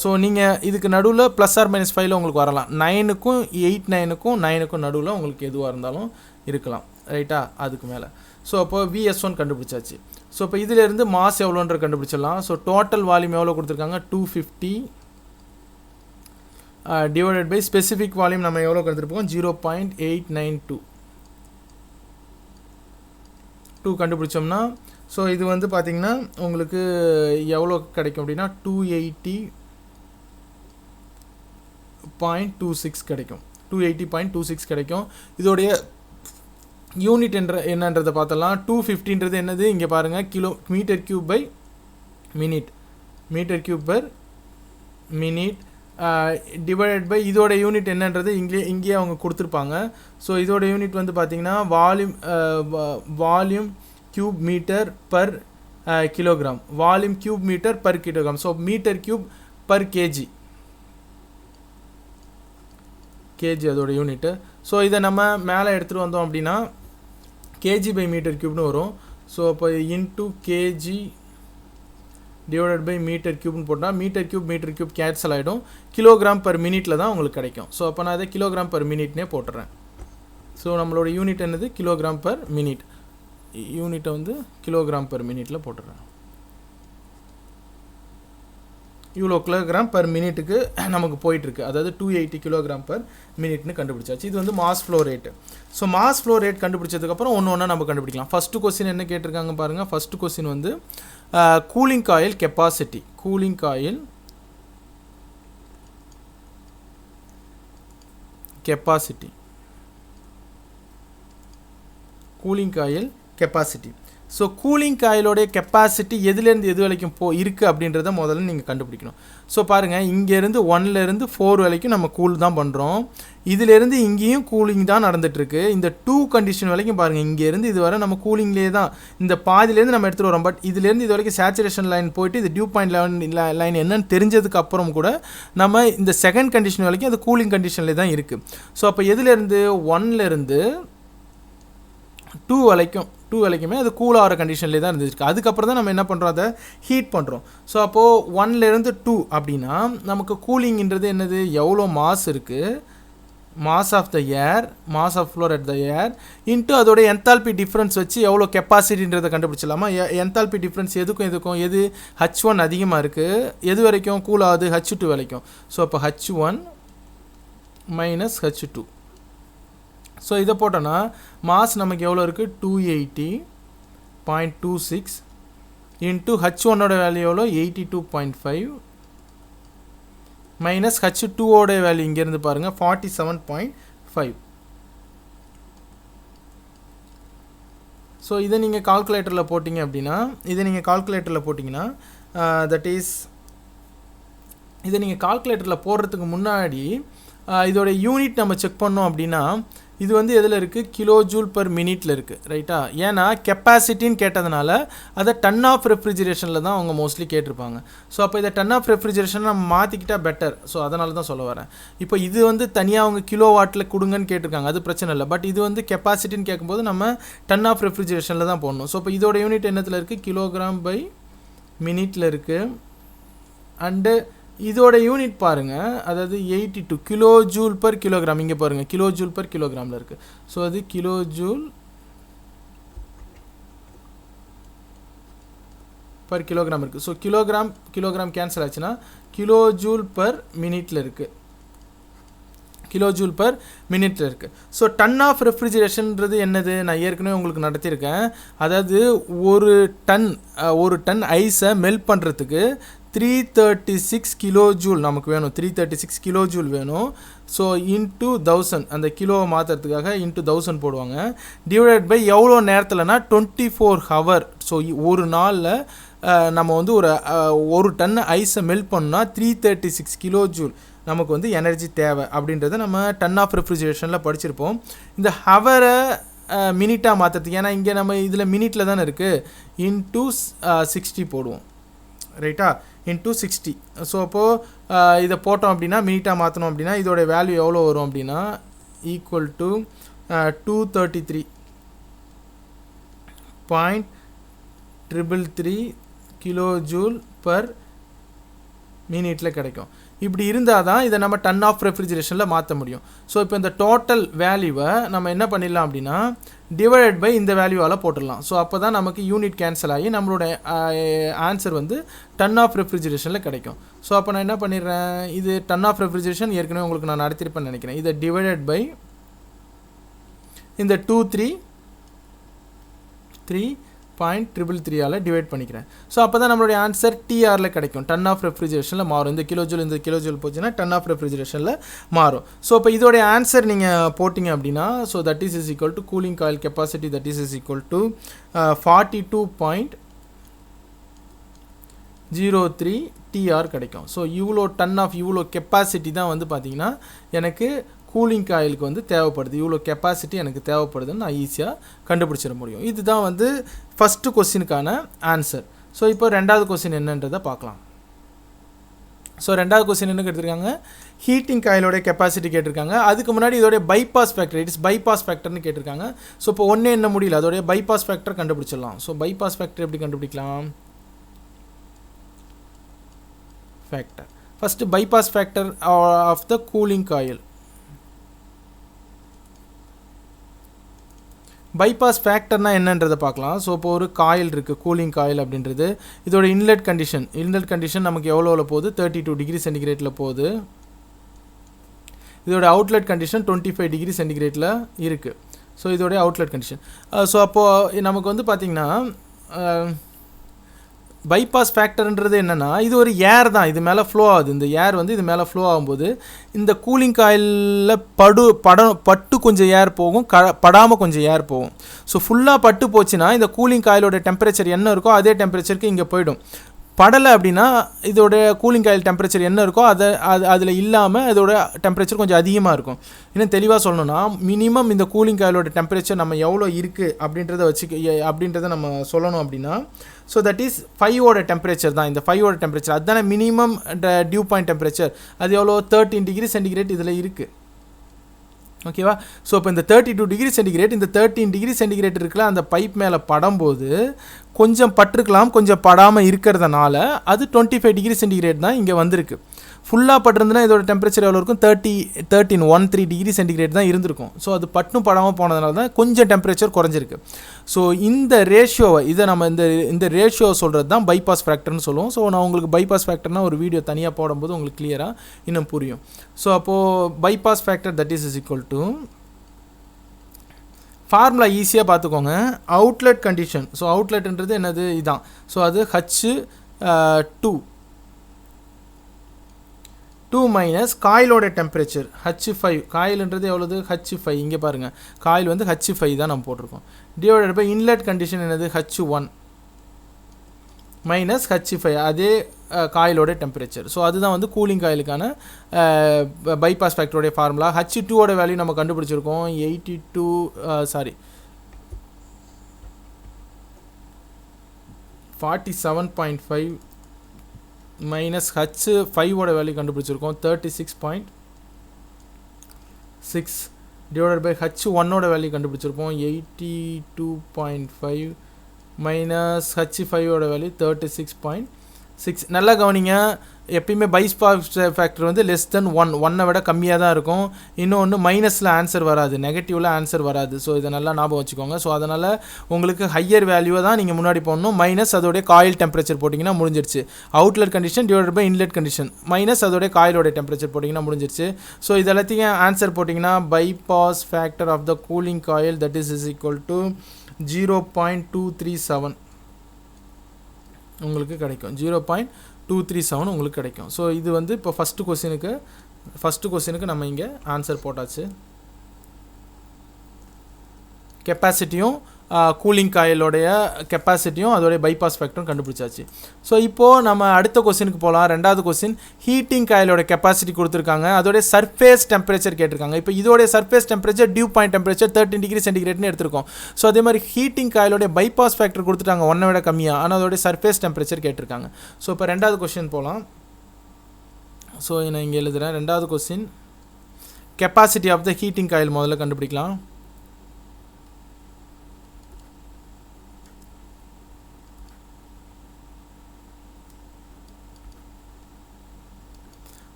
ஸோ நீங்கள் இதுக்கு நடுவில் +or-5 உங்களுக்கு வரலாம். 9க்கும் 89க்கும் 9க்கும் நடுவில் உங்களுக்கு எதுவாக இருந்தாலும் இருக்கலாம், ரைட்டா, அதுக்கு மேலே. ஸோ அப்போ VS1 கண்டுபிடிச்சாச்சு. ஸோ இப்போ இதிலேருந்து மாஸ் எவ்வளோன்ற கண்டுபிடிச்சிடலாம். ஸோ டோட்டல் வால்யூம் எவ்வளோ கொடுத்துருக்காங்க? 250 டிவைடட் பை ஸ்பெசிஃபிக் வால்யூம் நம்ம எவ்வளோ கொடுத்துருப்போம்? 0.892 கண்டுபிடிச்சோம்னா, ஸோ இது வந்து பார்த்திங்கன்னா உங்களுக்கு எவ்வளோ கிடைக்கும் அப்படின்னா 280.26 கிடைக்கும். 280.26 கிடைக்கும். இதோடைய யூனிட் என்னன்றதை பார்த்தலாம். 250ன்றது என்னது? இங்கே பாருங்கள், metre cube by minute, metre cube per minute divided by இதோட யூனிட் என்னன்றது இங்கேயே அவங்க கொடுத்துருப்பாங்க. ஸோ இதோட யூனிட் வந்து பார்த்திங்கன்னா volume cube metre per kilogram, volume cube metre per kilogram. So metre cube per kg அதோட யூனிட்டு. ஸோ இதை நம்ம மேலே எடுத்துகிட்டு வந்தோம் அப்படின்னா கேஜி பை மீட்டர் கியூப்னு வரும். ஸோ அப்போ into kg divided by metre கியூப்னு போட்டால் மீட்டர் கியூப் கேன்சல் ஆகிடும். கிலோகிராம் பர் மினிட்டில் தான் உங்களுக்கு கிடைக்கும். ஸோ அப்போ நான் அதை கிலோகிராம் பர் மினிட்னே போட்டுறேன். ஸோ நம்மளோட யூனிட் என்னது? Kilogram per minute. யூனிட்டை வந்து கிலோகிராம் பர் மினிட்டில் போட்டுறேன். இவ்வளோ கிலோகிராம் பர் மினிட்டுக்கு நமக்கு போயிட்டுருக்கு. அதாவது 280 கிலோகிராம் பர் மினிட்னு கண்டுபிடிச்சாச்சு. இது வந்து mass flow rate. So mass flow rate கண்டுபிடிச்சதுக்கப்புறம் ஒன்று ஒன்றா நம்ம கண்டுபிடிக்கலாம். ஃபஸ்ட்டு கொஸ்டின் என்ன கேட்டிருக்காங்க பாருங்கள். ஃபஸ்ட்டு கொஸ்டின் வந்து cooling coil capacity, cooling coil capacity, cooling coil capacity. So cooling காயிலோடைய கெப்பாசிட்டி எதுலேருந்து எது வரைக்கும் இருக்குது அப்படின்றத முதல்ல நீங்கள் கண்டுபிடிக்கணும். ஸோ பாருங்கள், இங்கேருந்து 1லேருந்து 4 வரைக்கும் நம்ம கூல் தான் பண்ணுறோம். இதிலேருந்து இங்கேயும் கூலிங் தான் நடந்துகிட்ருக்கு. இந்த 2 கண்டிஷன் வரைக்கும் பாருங்கள், இங்கேருந்து இது வரை நம்ம கூலிங்லேயே தான், இந்த பாதிலேருந்து நம்ம எடுத்துகிட்டு வரோம். பட் இதுலேருந்து இது வரைக்கும் சேச்சுரேஷன் லைன் போயிட்டு இது டியூ பாயிண்ட் லைன் என்னன்னு தெரிஞ்சதுக்கு அப்புறம் கூட நம்ம இந்த செகண்ட் கண்டிஷன் வரைக்கும் அது கூலிங் கண்டிஷன்லேயே தான் இருக்குது. ஸோ அப்போ எதுலேருந்து 1லேருந்து 2 வரைக்குமே அது கூல் ஆகிற கண்டிஷன்லேயே தான் இருந்துருக்கு. அதுக்கப்புறம் தான் நம்ம என்ன பண்ணுறோம்? அதை ஹீட் பண்ணுறோம். ஸோ அப்போது 1லேருந்து 2 அப்படின்னா நமக்கு கூலிங்கிறது என்னது? எவ்வளோ மாஸ் இருக்குது, mass of the air, mass of flow at the air into அதோட என்தால்பி டிஃப்ரென்ஸ் வச்சு எவ்வளோ கெப்பாசிட்டின்றதை கண்டுபிடிச்சலாமா? என்தால்பி டிஃப்ரென்ஸ் எதுக்கும் எது H1 அதிகமாக இருக்குது, எது வரைக்கும் கூல் ஆகுது? H2 வரைக்கும். ஸோ அப்போ H1 மைனஸ் H2. ஸோ இதை போட்டோன்னா மாஸ் நமக்கு எவ்வளோ இருக்குது? 280.26 இன்ட்டு H1ஓட வேல்யூ எவ்வளோ? 82.5 மைனஸ் H2ஓட வேல்யூ இங்கேருந்து பாருங்கள் 47.5. ஸோ இதை நீங்கள் கால்குலேட்டரில் போட்டிங்க அப்படின்னா தட் இஸ் இதை நீங்கள் கால்குலேட்டரில் போடுறதுக்கு முன்னாடி இதோட யூனிட் நம்ம செக் பண்ணோம் அப்படின்னா இது வந்து எதில் இருக்குது, கிலோ ஜூல் பர் மினிட்டில் இருக்குது, ரைட்டா? ஏன்னா கெப்பாசிட்டின்னு கேட்டதுனால அதை டன் ஆஃப் ரெஃப்ரிஜரேஷனில் தான் அவங்க மோஸ்ட்லி கேட்டிருப்பாங்க. ஸோ அப்போ இதை டன் ஆஃப் ரெஃப்ரிஜரேஷன் நம்ம மாற்றிக்கிட்டால் பெட்டர். ஸோ அதனால தான் சொல்ல வரேன். இப்போ இது வந்து தனியாக அவங்க கிலோ வாட்டில் கொடுங்கன்னு கேட்டிருக்காங்க, அது பிரச்சனை இல்லை. பட் இது வந்து கெப்பாசிட்டின்னு கேட்கும்போது நம்ம டன் ஆஃப் ரெஃப்ரிஜரேஷனில் தான் போடணும். ஸோ இப்போ இதோட யூனிட் என்னத்தில் இருக்குது, கிலோகிராம் பை மினிட்டில் இருக்குது. அண்டு இதோட யூனிட் பாருங்கள், அதாவது 82 கிலோ ஜூல் பர் கிலோகிராம். இங்கே பாருங்கள், கிலோ ஜூல் பர் கிலோகிராமில் இருக்குது. ஸோ அது கிலோ ஜூல் பர் கிலோகிராம் இருக்குது. ஸோ கிலோகிராம் கேன்சல் ஆச்சுன்னா கிலோ ஜூல் பர் மினிட்டில் இருக்குது, கிலோ ஜூல் பர் மினிட்டில் இருக்குது. ஸோ டன் ஆஃப் ரெஃப்ரிஜரேஷன்ன்றது என்னது, நான் ஏற்கனவே உங்களுக்கு நடத்தியிருக்கேன். அதாவது ஒரு டன் ஐஸை மெல்ட் பண்ணுறதுக்கு 336 கிலோ ஜூல் நமக்கு வேணும், 336 கிலோ ஜூல் வேணும். ஸோ இன்ட்டு 1000, அந்த கிலோவை மாற்றுறதுக்காக இன்ட்டு 1000 போடுவாங்க. டிவைடட் பை எவ்வளோ நேரத்தில்னா 24 ஹவர். ஸோ ஒரு நாளில் நம்ம வந்து ஒரு டன் ஐஸை மெல்ட் பண்ணால் 336 கிலோ ஜூல் நமக்கு வந்து எனர்ஜி தேவை அப்படின்றத நம்ம டன் ஆஃப் ரெஃப்ரிஜரேஷனில் படிச்சிருப்போம். இந்த ஹவரை மினிட்டாக மாற்றுறதுக்கு, ஏன்னா இங்கே நம்ம இதில் மினிட்டில் தானே இருக்குது, இன்ட்டு 60 போடுவோம், ரைட்டா? இன்ட்டு 60. ஸோ அப்போது இதை போட்டோம் அப்படின்னா மினிட்டாக மாற்றணும் அப்படின்னா இதோட வேல்யூ எவ்வளோ வரும் அப்படின்னா equal to 233.333 kilo joule per மினிட்டில் கிடைக்கும். இப்படி இருந்தால் தான் இதை நம்ம டன் ஆஃப் ரெஃப்ரிஜரேஷனில் மாற்ற முடியும். ஸோ இப்போ இந்த டோட்டல் வேல்யூவை நம்ம என்ன பண்ணிடலாம் அப்படின்னா டிவைடட் பை இந்த வேல்யூவால் போட்டுடலாம். ஸோ அப்போ தான் நமக்கு யூனிட் கேன்சல் ஆகி நம்மளோட ஆன்சர் வந்து டன் ஆஃப் ரெஃப்ரிஜரேஷனில் கிடைக்கும். ஸோ அப்போ நான் என்ன பண்ணிடுறேன், இது டன் ஆஃப் ரெஃப்ரிஜரேஷன் ஏற்கனவே உங்களுக்கு நான் நடத்திருப்பேன்னு நினைக்கிறேன். இதை டிவைடட் பை இந்த 233.333 டிவைட் பண்ணிக்கிறேன். ஸோ அப்போ தான் நம்மளுடைய ஆன்சர் டிஆரில் கிடைக்கும், டன் ஆஃப் ரெஃப்ரிஜரேஷனில் மாறும். இந்த கிலோ ஜூல் போச்சுன்னா டன் ஆஃப் ரெஃப்ரிஜரேஷனில் மாறும். ஸோ இப்போ இதோடைய ஆன்சர் நீங்கள் போட்டிங்க அப்படின்னா so that is equal to cooling coil capacity that is equal to 42.03 TR கிடைக்கும். ஸோ இவ்வளோ கெப்பாசிட்டி தான் வந்து பார்த்திங்கன்னா எனக்கு கூலிங் காயிலுக்கு வந்து தேவைப்படுது, இவ்வளோ கெப்பாசிட்டி எனக்கு தேவைப்படுதுன்னு நான் ஈஸியாக கண்டுபிடிச்சிட முடியும். இதுதான் வந்து ஃபஸ்ட்டு கொஸ்டினுக்கான ஆன்சர். ஸோ இப்போ ரெண்டாவது கொஸ்டின் என்னன்றதை பார்க்கலாம். ஸோ ரெண்டாவது கொஸ்டின் என்ன கேட்டிருக்காங்க, ஹீட்டிங் காயிலோடைய கெப்பாசிட்டி கேட்டிருக்காங்க. அதுக்கு முன்னாடி இதோடைய பைபாஸ் ஃபேக்டர், இட்ஸ் பைபாஸ் ஃபேக்டர்னு கேட்டிருக்காங்க. ஸோ இப்போ ஒன்றே என்ன முடியல, அதோடைய பைபாஸ் ஃபேக்டர் கண்டுபிடிச்சிடலாம். ஸோ பைபாஸ் ஃபேக்டர் எப்படி கண்டுபிடிக்கலாம், first bypass factor of the cooling coil. Bypass ஃபேக்டர்னால் என்னன்றதை பார்க்கலாம். ஸோ இப்போ ஒரு காயில் இருக்குது, கூலிங் காயில் அப்படின்றது. இதோட இன்லெட் கண்டிஷன் நமக்கு எவ்வளோவில் போகுது, 32 டிகிரி சென்டிகிரேட்டில் போகுது. இதோட அவுட்லெட் கண்டிஷன் 25 டிகிரி சென்டிகிரேட்டில் இருக்குது. ஸோ இதோடைய அவுட்லெட் கண்டிஷன். ஸோ அப்போது நமக்கு வந்து பார்த்திங்கன்னா பைபாஸ் ஃபேக்டர்ன்றது என்னென்னா இது ஒரு ஏர் தான், இது மேலே ஃப்ளோ ஆகுது. இந்த ஏர் வந்து இது மேலே ஃப்ளோ ஆகும்போது இந்த கூலிங் காயிலில் பட்டு கொஞ்சம் ஏர் போகும், படாமல் கொஞ்சம் ஏர் போகும். ஸோ ஃபுல்லாக பட்டு போச்சுன்னா இந்த கூலிங் காயிலோட டெம்பரேச்சர் என்ன இருக்கோ அதே டெம்பரேச்சருக்கு இங்கே போயிடும். படலை அப்படின்னா இதோட கூலிங் காயில் டெம்பரேச்சர் என்ன இருக்கோ அதில் இல்லாமல் இதோட டெம்பரேச்சர் கொஞ்சம் அதிகமாக இருக்கும். இன்னும் தெளிவாக சொல்லணும்னா மினிமம் இந்த கூலிங் காயிலோட டெம்பரேச்சர் நம்ம எவ்வளோ இருக்குது அப்படின்றத நம்ம சொல்லணும் அப்படின்னா ஸோ தட் இஸ் 5ஓட டெம்பரேச்சர் தான். இந்த 5ஓட டெம்பரேச்சர் அதுதானே மினிமம் டியூ பாயிண்ட் டெம்பரேச்சர். அது எவ்வளோ 13 டிகிரி சென்டிகிரேட் இதில் இருக்குது, ஓகேவா? ஸோ இப்போ இந்த 32 டிகிரி சென்டிகிரேட் இந்த 13 டிகிரி சென்டிகிரேட் இருக்குல்ல அந்த பைப் மேலே படும்போது கொஞ்சம் பட்டிருக்கலாம், கொஞ்சம் படாமல் இருக்கிறதுனால அது 25 டிகிரி சென்டிகிரேட் தான் இங்கே வந்திருக்கு. ஃபுல்லாக பட்டிருந்துன்னா இதோட டெம்பரேச்சர் எவ்வளோ இருக்கும், 13 டிகிரி சென்டிகிரேட் தான் இருந்திருக்கும். ஸோ அது பட்டும் படாமல் போனதுனால தான் கொஞ்சம் டெம்பரேச்சர் குறைஞ்சிருக்கு. ஸோ இந்த ரேஷியோவை இந்த ரேஷியோவை சொல்கிறது தான் பைபாஸ் ஃபேக்டர்னு சொல்லுவோம். ஸோ நான் உங்களுக்கு பைபாஸ் ஃபேக்டர்னால் ஒரு வீடியோ தனியாக போடும்போது உங்களுக்கு கிளியராக இன்னும் புரியும். ஸோ அப்போது bypass factor that is equal to formula ஈஸியாக பார்த்துக்கோங்க, அவுட்லெட் கண்டிஷன். ஸோ அவுட்லெட்ன்றது என்னது, இதுதான். ஸோ அது H2 2 மைனஸ் காயிலோட டெம்பரேச்சர் H5 காயில்ன்றது எவ்வளவு H5 இங்கே பாருங்கள் காயில் வந்து H5 தான் நம்ம போட்டிருக்கோம் டிவைடட் பை இன்லெட் கண்டிஷன் என்னது H1 மைனஸ் H5 அதே காயிலோட டெம்பரேச்சர் ஸோ அதுதான் வந்து கூலிங் காயிலுக்கான பைபாஸ் ஃபேக்டரோடைய ஃபார்முலா H2ஓட வேல்யூ நம்ம கண்டுபிடிச்சிருக்கோம் 47.5 மைனஸ் H5ஓட வேல்யூ கண்டுபிடிச்சிருக்கோம் 36.6 டிவைடட் பை H1ஓட வேல்யூ கண்டுபிடிச்சிருக்கோம் 82.5 மைனஸ் H5ஓட வேல்யூ 36.6 நல்லா கவனிங்க எப்பயுமே பைபாஸ் ஃபேக்டர் வந்து லெஸ் தென் 1 விட கம்மியாக தான் இருக்கும் இன்னொன்று மைனஸில் ஆன்சர் வராது நெகட்டிவில் ஆன்சர் வராது ஸோ இதை நல்லா ஞாபகம் வச்சுக்கோங்க ஸோ அதனால் உங்களுக்கு ஹையர் வேல்யூவை தான் நீங்கள் முன்னாடி போடணும் மைனஸ் அதோடைய காயில் டெம்பரேச்சர் போட்டிங்கன்னா முடிஞ்சிருச்சு outlet condition divided by inlet condition minus அதோடைய காயிலோட டெம்பரேச்சர் போட்டிங்கன்னா முடிஞ்சிருச்சு ஸோ இது எல்லாத்தையும் ஆன்சர் போட்டிங்கன்னா bypass factor of the cooling coil that is equal to 0.237 உங்களுக்கு கிடைக்கும் 0.237 உங்களுக்கு கிடைக்கும் ஸோ இது வந்து இப்போ ஃபஸ்ட்டு கொஸ்டினுக்கு நம்ம இங்கே ஆன்சர் போட்டாச்சு கெப்பாசிட்டியும் கூலிங் காயிலோடைய கெப்பாசிட்டியும் அதோடைய பைபாஸ் ஃபேக்டரும் கண்டுபிடிச்சாச்சு ஸோ இப்போது நம்ம அடுத்த கொஸ்டினுக்கு போகலாம் ரெண்டாவது கொஸ்டின் ஹீட்டிங் காயிலோட கெப்பாசிட்டி கொடுத்துருக்காங்க அதோடைய சர்ஃபேஸ் டெம்பரேச்சர் கேட்டிருக்காங்க இப்போ இதோடைய surface temperature dew point temperature 13 degree சென்டிகிரேட்னு எடுத்திருக்கோம் ஸோ அதே மாதிரி ஹீட்டிங் காயிலோடைய பைபாஸ் ஃபேக்டர் கொடுத்துட்டாங்க 1 விட கம்மியாக ஆனால் அதோடைய சர்ஃபேஸ் டெம்பரேச்சர் கேட்டிருக்காங்க ஸோ இப்போ ரெண்டாவது கொஸ்டின் போகலாம் ஸோ நான் இங்கே எழுதுகிறேன் ரெண்டாவது question capacity of the heating coil முதல்ல கண்டுபிடிக்கலாம்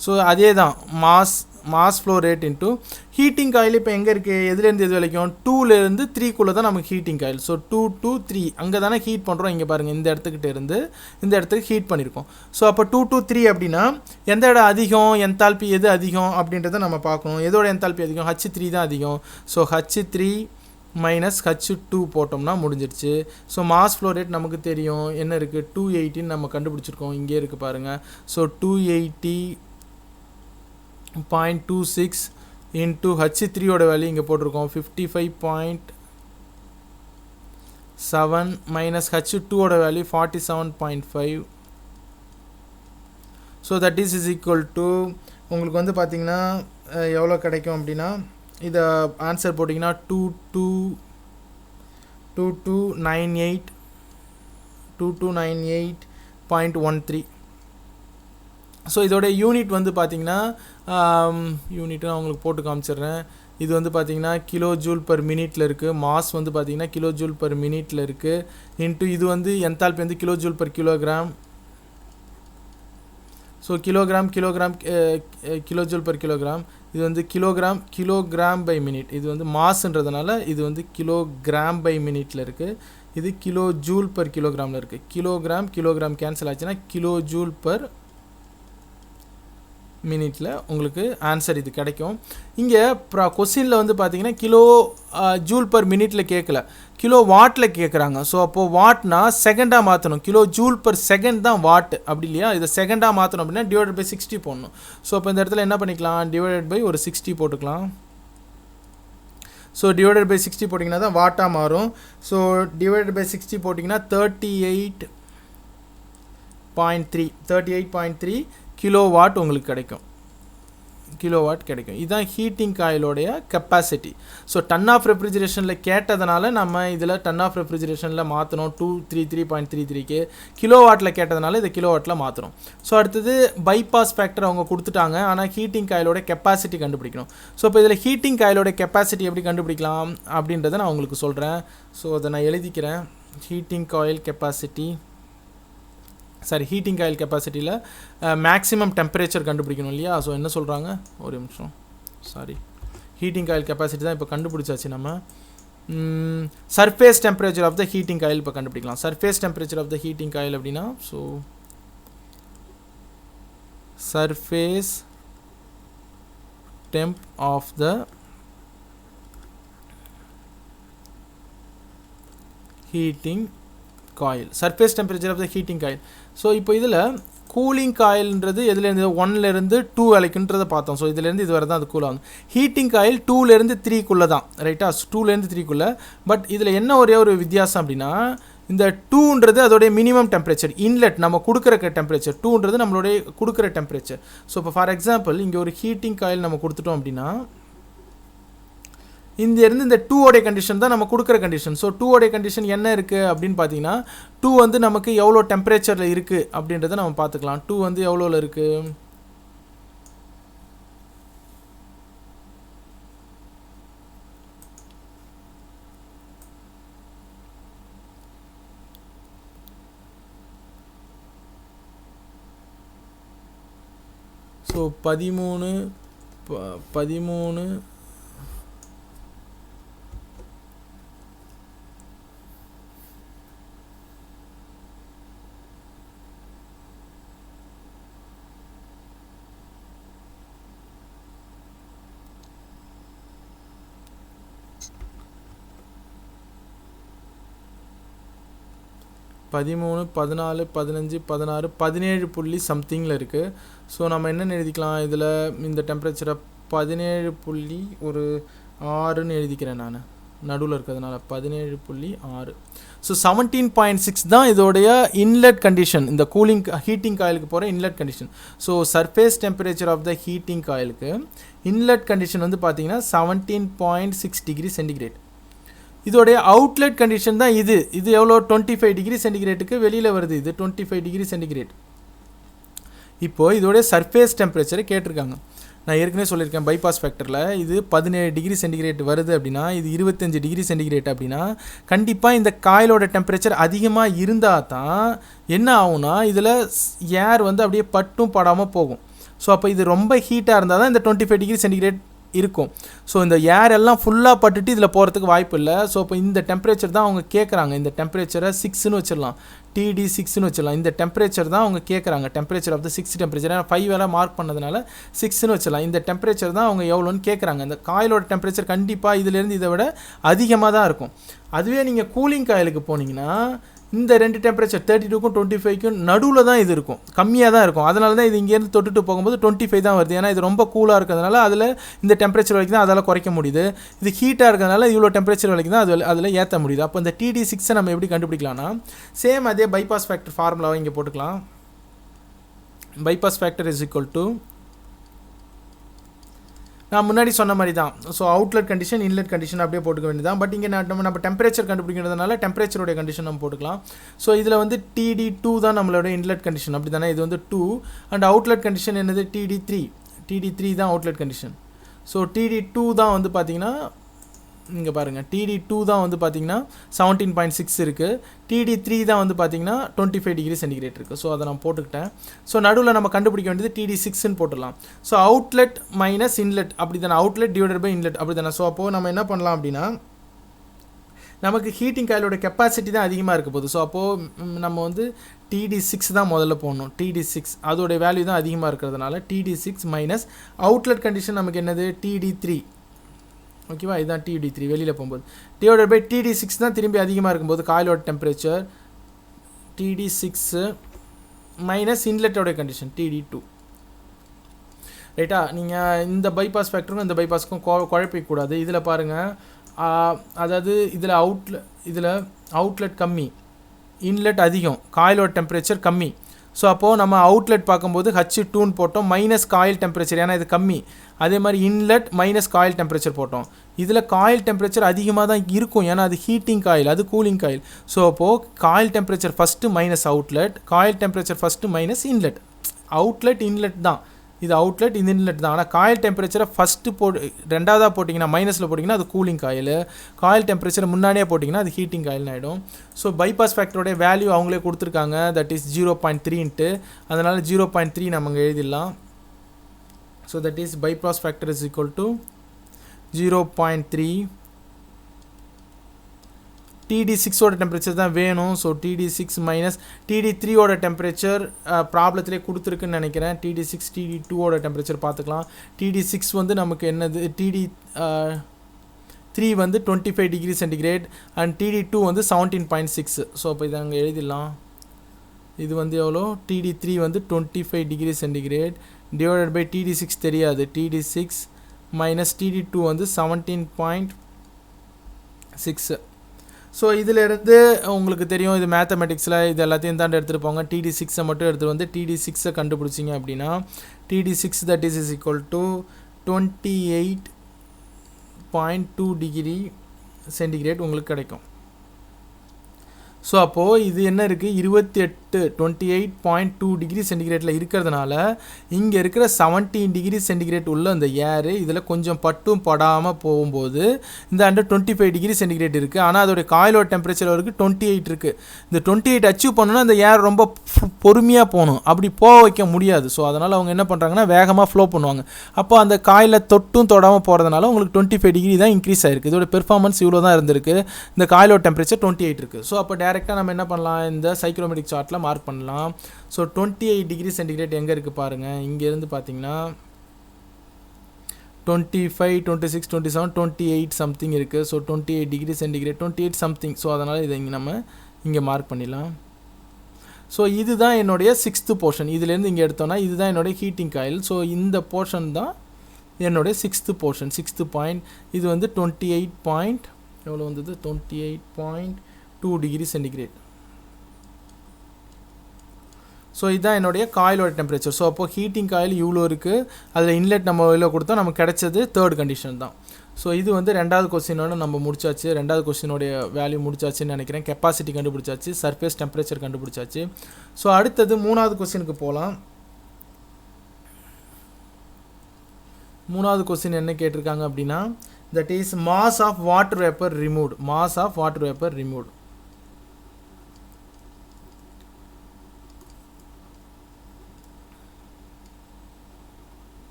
ஸோ அதே தான் mass flow rate into heating coil இப்போ எங்கே இருக்குது எதுலேருந்து எது வரைக்கும் 2லேருந்து 3க்குள்ளே தான் நமக்கு ஹீட்டிங் காயில் ஸோ 2 to 3 அங்கே தானே ஹீட் பண்ணுறோம் இங்கே பாருங்கள் இந்த இடத்துக்கிட்ட இருந்து இந்த இடத்துக்கு ஹீட் பண்ணியிருக்கோம் ஸோ அப்போ 2 to 3 அப்படின்னா எந்த இடம் அதிகம் என்தால்பி எது அதிகம் அப்படின்றத நம்ம பார்க்கணும் எதோட என்தால்பி அதிகம் H3 தான் அதிகம் ஸோ H3 மைனஸ் H2 போட்டோம்னா முடிஞ்சிருச்சு ஸோ மாஸ் ஃப்ளோ ரேட் நமக்கு தெரியும் என்ன இருக்குது 280 நம்ம கண்டுபிடிச்சிருக்கோம் இங்கே இருக்குது பாருங்கள் ஸோ 280.26 into H3 ஓட வேல்யூ இங்கே போட்டிருக்கோம் 55.7 மைனஸ் H2 ஓட value 47.5 so that is equal to உங்களுக்கு வந்து பார்த்தீங்கன்னா எவ்வளோ கிடைக்கும் அப்படின்னா இதை ஆன்சர் போட்டிங்கன்னா 2298.13 ஸோ இதோட யூனிட் வந்து பார்த்திங்கன்னா யூனிட்டு நான் உங்களுக்கு போட்டு காமிச்சிடுறேன் இது வந்து பார்த்திங்கன்னா கிலோ ஜூல் பர் மினிட்டில் இருக்குது மாஸ் வந்து பார்த்திங்கன்னா கிலோ ஜூல் பர் மினிட்டில் இருக்குது இன்ட்டு இது வந்து என்தால்பி வந்து kilo joule per kilogram so kilo joule per kilogram இது வந்து கிலோகிராம் பை மினிட் இது வந்து மாஸ்ன்றதுனால இது வந்து கிலோகிராம் பை மினிட்டில் இருக்குது இது கிலோ ஜூல் பர் கிலோகிராமில் இருக்குது கிலோகிராம் கேன்சல் ஆச்சுன்னா கிலோ ஜூல் பர் மினிட்டில் உங்களுக்கு ஆன்சர் இது கிடைக்கும் இங்கே கொஸ்டினில் வந்து பார்த்தீங்கன்னா கிலோ ஜூல் பர் மினிட்டில் கேட்கல கிலோ வாட்டில் கேட்குறாங்க ஸோ அப்போது வாட்னா செகண்டாக மாற்றணும் கிலோ ஜூல் பர் செகண்ட் தான் வாட் அப்படி இல்லையா இதை செகண்டாக மாற்றணும் அப்படின்னா டிவைடட் பை 60 போடணும் ஸோ அப்போ இந்த இடத்துல என்ன பண்ணிக்கலாம் டிவைடட் பை ஒரு 60 போட்டுக்கலாம் ஸோ டிவைடட் பை 60 போட்டிங்கன்னா தான் வாட்டாக மாறும் ஸோ டிவைடட் பை 60 போட்டிங்கன்னா 38.3 கிலோவாட் உங்களுக்கு கிடைக்கும் இதுதான் ஹீட்டிங் காயிலோடைய கெப்பாசிட்டி ஸோ டன் ஆஃப் ரெஃப்ரிஜரேஷனில் கேட்டதுனால நம்ம இதில் டன் ஆஃப் ரெஃப்ரிஜரேஷனில் மாற்றணும் 233.33க்கு கிலோவாட்டில் கேட்டதுனால இதை கிலோவாட்டில் மாற்றணும் ஸோ அடுத்தது பைபாஸ் ஃபேக்டர் அவங்க கொடுத்துட்டாங்க ஆனால் ஹீட்டிங் காயிலோட கெப்பாசிட்டி கண்டுபிடிக்கணும் ஸோ இப்போ இதில் ஹீட்டிங் காயிலோட கெப்பாசிட்டி எப்படி கண்டுபிடிக்கலாம் அப்படின்றத நான் உங்களுக்கு சொல்கிறேன் ஸோ அதை நான் எழுதிக்கிறேன் ஹீட்டிங் காயில் கெப்பாசிட்டியில் மேக்ஸிமம் டெம்பரேச்சர் கண்டுபிடிக்கணும் இல்லையா ஸோ என்ன சொல்கிறாங்க ஒரு நிமிஷம் ஹீட்டிங் காயில் கெப்பாசிட்டி தான் இப்போ கண்டுபிடிச்சாச்சு நம்ம surface temperature of the heating coil இப்போ கண்டுபிடிக்கலாம் surface temperature of the heating coil அப்படின்னா so surface temp of the heating coil, surface temperature of the heating coil. So இப்போ இதில் கூலிங் காயில்ன்றது எதுலேருந்து 1லேருந்து 2 வரைக்குன்றதை பார்த்தோம். ஸோ இதுலேருந்து இது வரை தான் அது கூல் ஆகும். ஹீட்டிங் காயில் 2லேருந்து 3க்குள்ளே தான், ரைட்டா? 2லேருந்து 3க்குள்ளே. பட் இதில் என்ன ஒரே ஒரு வித்தியாசம் அப்படின்னா, இந்த 2ன்றது அதோடைய மினிமம் டெம்பரேச்சர், இன்லெட் நம்ம கொடுக்குற டெம்பரேச்சர். 2ன்றது நம்மளுடைய கொடுக்குற டெம்பரேச்சர். ஸோ இப்போ ஃபார் எக்ஸாம்பிள் இங்கே ஒரு ஹீட்டிங் காயில் நம்ம கொடுத்துட்டோம் அப்படின்னா, இருந்து இந்த 2 ஓடைய கண்டிஷன் தான் நம்ம கொடுக்குற கண்டிஷன். ஸோ 2 ஓடைய கண்டிஷன் என்ன இருக்குது அப்படின்னு பார்த்தீங்கன்னா, 2 வந்து நமக்கு எவ்வளோ டெம்பரேச்சரில் இருக்குது அப்படின்றத நம்ம பார்த்துக்கலாம். 2 வந்து எவ்வளோவில் இருக்குது? ஸோ 13 14 15 16 17 புள்ளி சம்திங்கில் இருக்குது. ஸோ நம்ம என்னென்னு எழுதிக்கலாம் இதில், இந்த டெம்பரேச்சரை 17.6ன்னு எழுதிக்கிறேன் நான், நடுவில் இருக்கிறதுனால 17.6. ஸோ 17.6 தான் இதோடைய இன்லெட் கண்டிஷன், இந்த கூலிங் ஹீட்டிங் காயிலுக்கு போகிற inlet condition. So surface temperature of the heating காயிலுக்கு இன்லெட் கண்டிஷன் வந்து பார்த்தீங்கன்னா 17.6 டிகிரி சென்டிகிரேட். இதோடைய அவுட்லெட் கண்டிஷன் தான் இது எவ்வளோ 25 டிகிரி சென்டிகிரேட்டுக்கு வெளியில் வருது, இது 25 டிகிரி சென்டிகிரேட். இப்போது இதோடைய சர்ஃபேஸ் டெம்பரேச்சரை கேட்டிருக்காங்க. நான் ஏற்கனவே சொல்லியிருக்கேன் பைபாஸ் ஃபேக்டரில் இது 17 டிகிரி சென்டிகிரேட் வருது அப்படின்னா, இது 25 டிகிரி சென்டிகிரேட் அப்படின்னா, கண்டிப்பாக இந்த காயிலோட டெம்பரேச்சர் அதிகமாக இருந்தால் தான் என்ன ஆகும்னா, இதில் ஏர் வந்து அப்படியே பட்டும் படாமல் போகும். ஸோ அப்போ இது ரொம்ப ஹீட்டாக இருந்தால் தான் இந்த 25 டிகிரி சென்டிகிரேட் இருக்கும். ஸோ இந்த ஏர் எல்லாம் ஃபுல்லாக பட்டுட்டு இதில் போகிறதுக்கு வாய்ப்பு இல்லை. ஸோ இப்போ இந்த டெம்பரேச்சர் தான் அவங்க கேட்குறாங்க. இந்த டெம்பரேச்சரை 6ன்னு வச்சிடலாம், TD 6ன்னு வச்சிடலாம். இந்த டெம்பரேச்சர் தான் அவங்க கேட்குறாங்க, டெம்பரேச்சர் ஆஃப் த 6 டெம்பரேச்சர். ஏன்னா 5 வேலை மார்க் பண்ணதுனால 6ன்னு வச்சிடலாம். இந்த டெம்பரேச்சர் தான் அவங்க எவ்வளோன்னு கேட்குறாங்க. இந்த காயிலோட டெம்பரேச்சர் கண்டிப்பாக இதிலேருந்து இதை விட அதிகமாக தான் இருக்கும். அதுவே நீங்கள் கூலிங் காயிலுக்கு போனீங்கன்னா இந்த ரெண்டு டெம்பரேச்சர் 32க்கும் 25க்கும் நடுவில் தான் இது இருக்கும், கம்மியாக தான் இருக்கும். அதனால தான் இது இங்கேருந்து தொட்டுட்டு போகும்போது 25 தான் வருது. ஏன்னா இது ரொம்ப கூலாக இருக்கிறதுனால அதில் இந்த டெம்பரேச்சர் வரைக்கும் தான் அதால் குறைக்க முடியுது. இது ஹீட்டாக இருக்கிறதுனால இவ்வளோ டெம்பரேச்சர் வரைக்கும் தான் அதில் ஏற்ற முடியுது. அப்போ இந்த TD 6 நம்ம எப்படி கண்டுபிடிக்கலாம்னா, சேம் அதே பைபாஸ் ஃபேக்டர் ஃபார்முலாவை இங்கே போட்டுக்கலாம். Bypass factor is equal to, நான் முன்னாடி சொன்ன மாதிரி தான். So outlet condition inlet condition அப்படியே போட்டுக்க வேண்டியதான். பட் இங்கே நம்ம டெம்பரேச்சர் கண்டுபிடிக்கிறதுனால டெம்பரேச்சருடைய கண்டிஷன் நம்ம போட்டுக்கலாம். ஸோ இதில் வந்து TD2 தான் நம்மளோட இன்லெட் கண்டிஷன், அப்படி தானே? இது வந்து 2 அண்ட் அவுட்லெட் கண்டிஷன் என்னது TD3 தான் அவுட்லெட் கண்டிஷன். ஸோ TD2 தான் வந்து பார்த்திங்கன்னா இங்கே பாருங்கள், TD2 தான் வந்து பார்த்திங்கன்னா 17.6 இருக்குது. TD3 தான் வந்து பார்த்திங்கன்னா 25 டிகிரி சென்டிகிரேட் இருக்குது. ஸோ அதை நான் போட்டுக்கிட்டேன். ஸோ நடுவில் நம்ம கண்டுபிடிக்க வேண்டியது TD 6ன்னு போட்டுடலாம். ஸோ அவுட்லெட் மைனஸ் இன்லெட் அப்படி தானே, அவுட்லெட் டிவைடட் பை இன்லெட் அப்படி தானே. ஸோ அப்போது நம்ம என்ன பண்ணலாம் அப்படின்னா, நமக்கு ஹீட்டிங் காயிலோட கெப்பாசிட்டி தான் அதிகமாக இருக்க போகுது. ஸோ அப்போது நம்ம வந்து TD 6 தான் முதல்ல போடணும். TD 6 அதோடைய வேல்யூ தான் அதிகமாக இருக்கிறதுனால TD 6 மைனஸ் அவுட்லெட் கண்டிஷன் நமக்கு என்னது TD3, ஓகேவா? இதுதான் TD3 வெளியில் போகும்போது டிவைடட் பை TD 6 தான் திரும்பி அதிகமாக இருக்கும்போது காயிலோட டெம்பரேச்சர் TD 6 மைனஸ் இன்லெட்டோட கண்டிஷன் TD2, ரைட்டா? நீங்கள் இந்த பைபாஸ் ஃபேக்டருக்கும் இந்த பைபாஸுக்கும் குழப்பிக்கூடாது. இதில் பாருங்கள், அதாவது இதில் அவுட்லெட் கம்மி, இன்லெட் அதிகம், காயிலோட டெம்பரேச்சர் கம்மி. ஸோ அப்போது நம்ம அவுட்லெட் பார்க்கும்போது H2ன்னு போட்டோம், மைனஸ் காயில் டெம்பரேச்சர், ஏன்னா இது கம்மி. அதே மாதிரி இன்லெட் மைனஸ் காயில் டெம்பரேச்சர் போட்டோம். இதில் காயில் டெம்பரேச்சர் அதிகமாக தான் இருக்கும், ஏன்னா அது ஹீட்டிங் காயில், அது கூலிங் காயில். ஸோ அப்போது coil temperature first minus outlet, coil temperature first minus inlet. Outlet inlet தான், இது அவுட்லெட் இது இன்லெட் தான். ஆனால் காயில் டெம்பரேச்சரை ஃபஸ்ட்டு ரெண்டாவதாக போட்டிங்கன்னா மைனஸில் போட்டிங்கன்னா அது கூலிங் காயில், காயில் டெம்பரேச்சரை முன்னாடியே போட்டிங்கன்னா அது ஹீட்டிங் காயில்னு ஆகிடும். ஸோ பைபாஸ் ஃபேக்டரோடைய வேல்யூ அவங்களே கொடுத்துருக்காங்க, தட் இஸ் 0.3ன்ட்டு. அதனால் 0.3 நம்ம இங்கே எழுதிடலாம். So that is bypass factor is equal to 0.3. TD 6ஓட டெம்பரேச்சர் தான் வேணும். ஸோ TD 6 மைனஸ் TD3ஓட டெம்பரேச்சர் ப்ராப்ளத்திலே கொடுத்துருக்குன்னு நினைக்கிறேன். TD 6 TD2ஓட டெம்பரேச்சர் பார்த்துக்கலாம். TD 6 வந்து நமக்கு என்னது, TD3 TD3 வந்து 25 டிகிரி சென்டிகிரேட் அண்ட் TD2 வந்து 17.6. ஸோ அப்போ இதை அங்கே எழுதிடலாம். இது வந்து எவ்வளோ, TD3 வந்து 25 degree centigrade divided by TD6 தெரியாது, TD6 மைனஸ் TD2 வந்து 17.6. ஸோ இதிலிருந்து உங்களுக்கு தெரியும், இது மேத்தமெட்டிக்ஸில் இது எல்லாத்தையும் தாண்டி எடுத்துகிட்டு போங்க. TD6 மட்டும் எடுத்துகிட்டு வந்து TD6 கண்டுபிடிச்சிங்க அப்படின்னா TD6 that is equal to 28.2 degree centigrade உங்களுக்கு கிடைக்கும். ஸோ அப்போது இது என்ன இருக்குது, 28.2 டிகிரி சென்டிகிரேட்டில் இருக்கிறதுனால இங்கே இருக்கிற 17 டிகிரி சென்டிகிரேட் உள்ள அந்த ஏரு இதில் கொஞ்சம் பட்டும் படாமல் போகும்போது இந்த அண்டர் 25 டிகிரி சென்டிகிரேட் இருக்குது. ஆனால் அதோடைய காயிலோட டெம்பரேச்சர் வரைக்கும் 28 இருக்குது. இந்த 28 அச்சீவ் பண்ணணும்னா அந்த ஏர் ரொம்ப பொறுமையாக போகணும், அப்படி போக வைக்க முடியாது. ஸோ அதனால் அவங்க என்ன பண்ணுறாங்கன்னா வேகமாக ஃப்ளோ பண்ணுவாங்க. அப்போ அந்த காயில் தொட்டும் தொடாமல் போகிறதுனால உங்களுக்கு 25 டிகிரி தான் இன்க்ரீஸ் ஆகிருக்கு. இதோட பெர்ஃபார்மன்ஸ் இவ்வளோ தான் இருந்திருக்கு. இந்த காயிலோட டெம்பரேச்சர் 28 இருக்குது. ஸோ அப்போ டேரெக்டாக நம்ம என்ன பண்ணலாம், இந்த சைக்ரோமெட்ரிக் சார்ட்டில் மார்க் பண்ணலாம். ஸோ 28 டிகிரி சென்டிகிரேட் எங்கே இருக்குது பாருங்கள், இங்கேருந்து பார்த்தீங்கன்னா 25, 26, 27, 28 சம்திங் இருக்குது. So 28 degree centigrade 28 something. So அதனால் இதை நம்ம இங்கே மார்க் பண்ணிடலாம். ஸோ இதுதான் என்னுடைய 6th போர்ஷன். இதுலேருந்து இங்கே எடுத்தோன்னா இதுதான் என்னுடைய ஹீட்டிங் காயில். ஸோ இந்த போர்ஷன் தான் என்னுடைய 6th போர்ஷன், 6th பாயிண்ட். இது வந்து 28 பாயிண்ட் எவ்வளோ வந்தது, 28.2 டிகிரி சென்டிகிரேட். ஸோ இதுதான் என்னுடைய காயிலோட டெம்பரேச்சர். ஸோ அப்போது ஹீட்டிங் காயில் இவ்வளோ இருக்குது, அதில் இன்லெட் நம்ம இவ்வளோ கொடுத்தோம், நமக்கு கிடைச்சது 3rd கண்டிஷன் தான். ஸோ இது வந்து 2வது கொஸ்டினோட நம்ம முடிச்சாச்சு. 2வது கொஸ்டினோடைய வேல்யூ முடிச்சாச்சுன்னு நினைக்கிறேன். கெப்பாசிட்டி கண்டுபிடிச்சாச்சு, சர்ஃபேஸ் டெம்பரேச்சர் கண்டுபிடிச்சாச்சு. ஸோ அடுத்தது 3வது கொஸ்டினுக்கு போகலாம். 3வது கொஸ்டின் என்ன கேட்டிருக்காங்க அப்படின்னா, that is mass of water vapour removed. Mass of water vapour removed.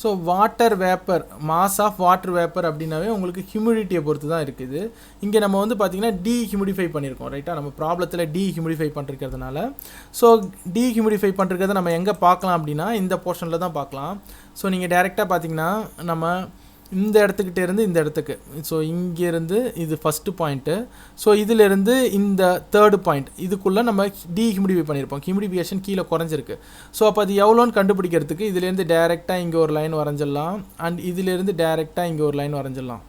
So water vapour, mass of water vapour அப்படின்னாவே உங்களுக்கு ஹியூமிடிட்டியை பொறுத்து தான் இருக்குது. இங்கே நம்ம வந்து பார்த்திங்கன்னா டீஹியூமிடிஃபை பண்ணியிருக்கோம், ரைட்டாக? நம்ம ப்ராப்ளத்தில் டீஹியூமிடிஃபை பண்ணிருக்கிறதுனால ஸோ டீஹியூமிடிஃபை பண்ணுறத நம்ம எங்கே பார்க்கலாம் அப்படின்னா இந்த போர்ஷனில் தான் பார்க்கலாம். ஸோ நீங்கள் டைரெக்டாக பார்த்தீங்கன்னா நம்ம இந்த இடத்துக்கிட்டே இருந்து இந்த இடத்துக்கு, ஸோ இங்கேருந்து இது ஃபஸ்ட்டு பாயிண்ட்டு, ஸோ இதிலேருந்து இந்த 3rd பாயிண்ட் இதுக்குள்ளே நம்ம டீஹியூமிடிஃபை பண்ணியிருப்போம். ஹியூமிடிஃபிகேஷன் கீழே குறைஞ்சிருக்கு. ஸோ அப்போ அது எவ்வளோன்னு கண்டுபிடிக்கிறதுக்கு இதுலேருந்து டேரெக்டாக இங்கே ஒரு லைன் வரைஞ்சிடலாம், அண்ட் இதிலேருந்து டேரெக்டாக இங்கே ஒரு லைன் வரைஞ்சிடலாம்.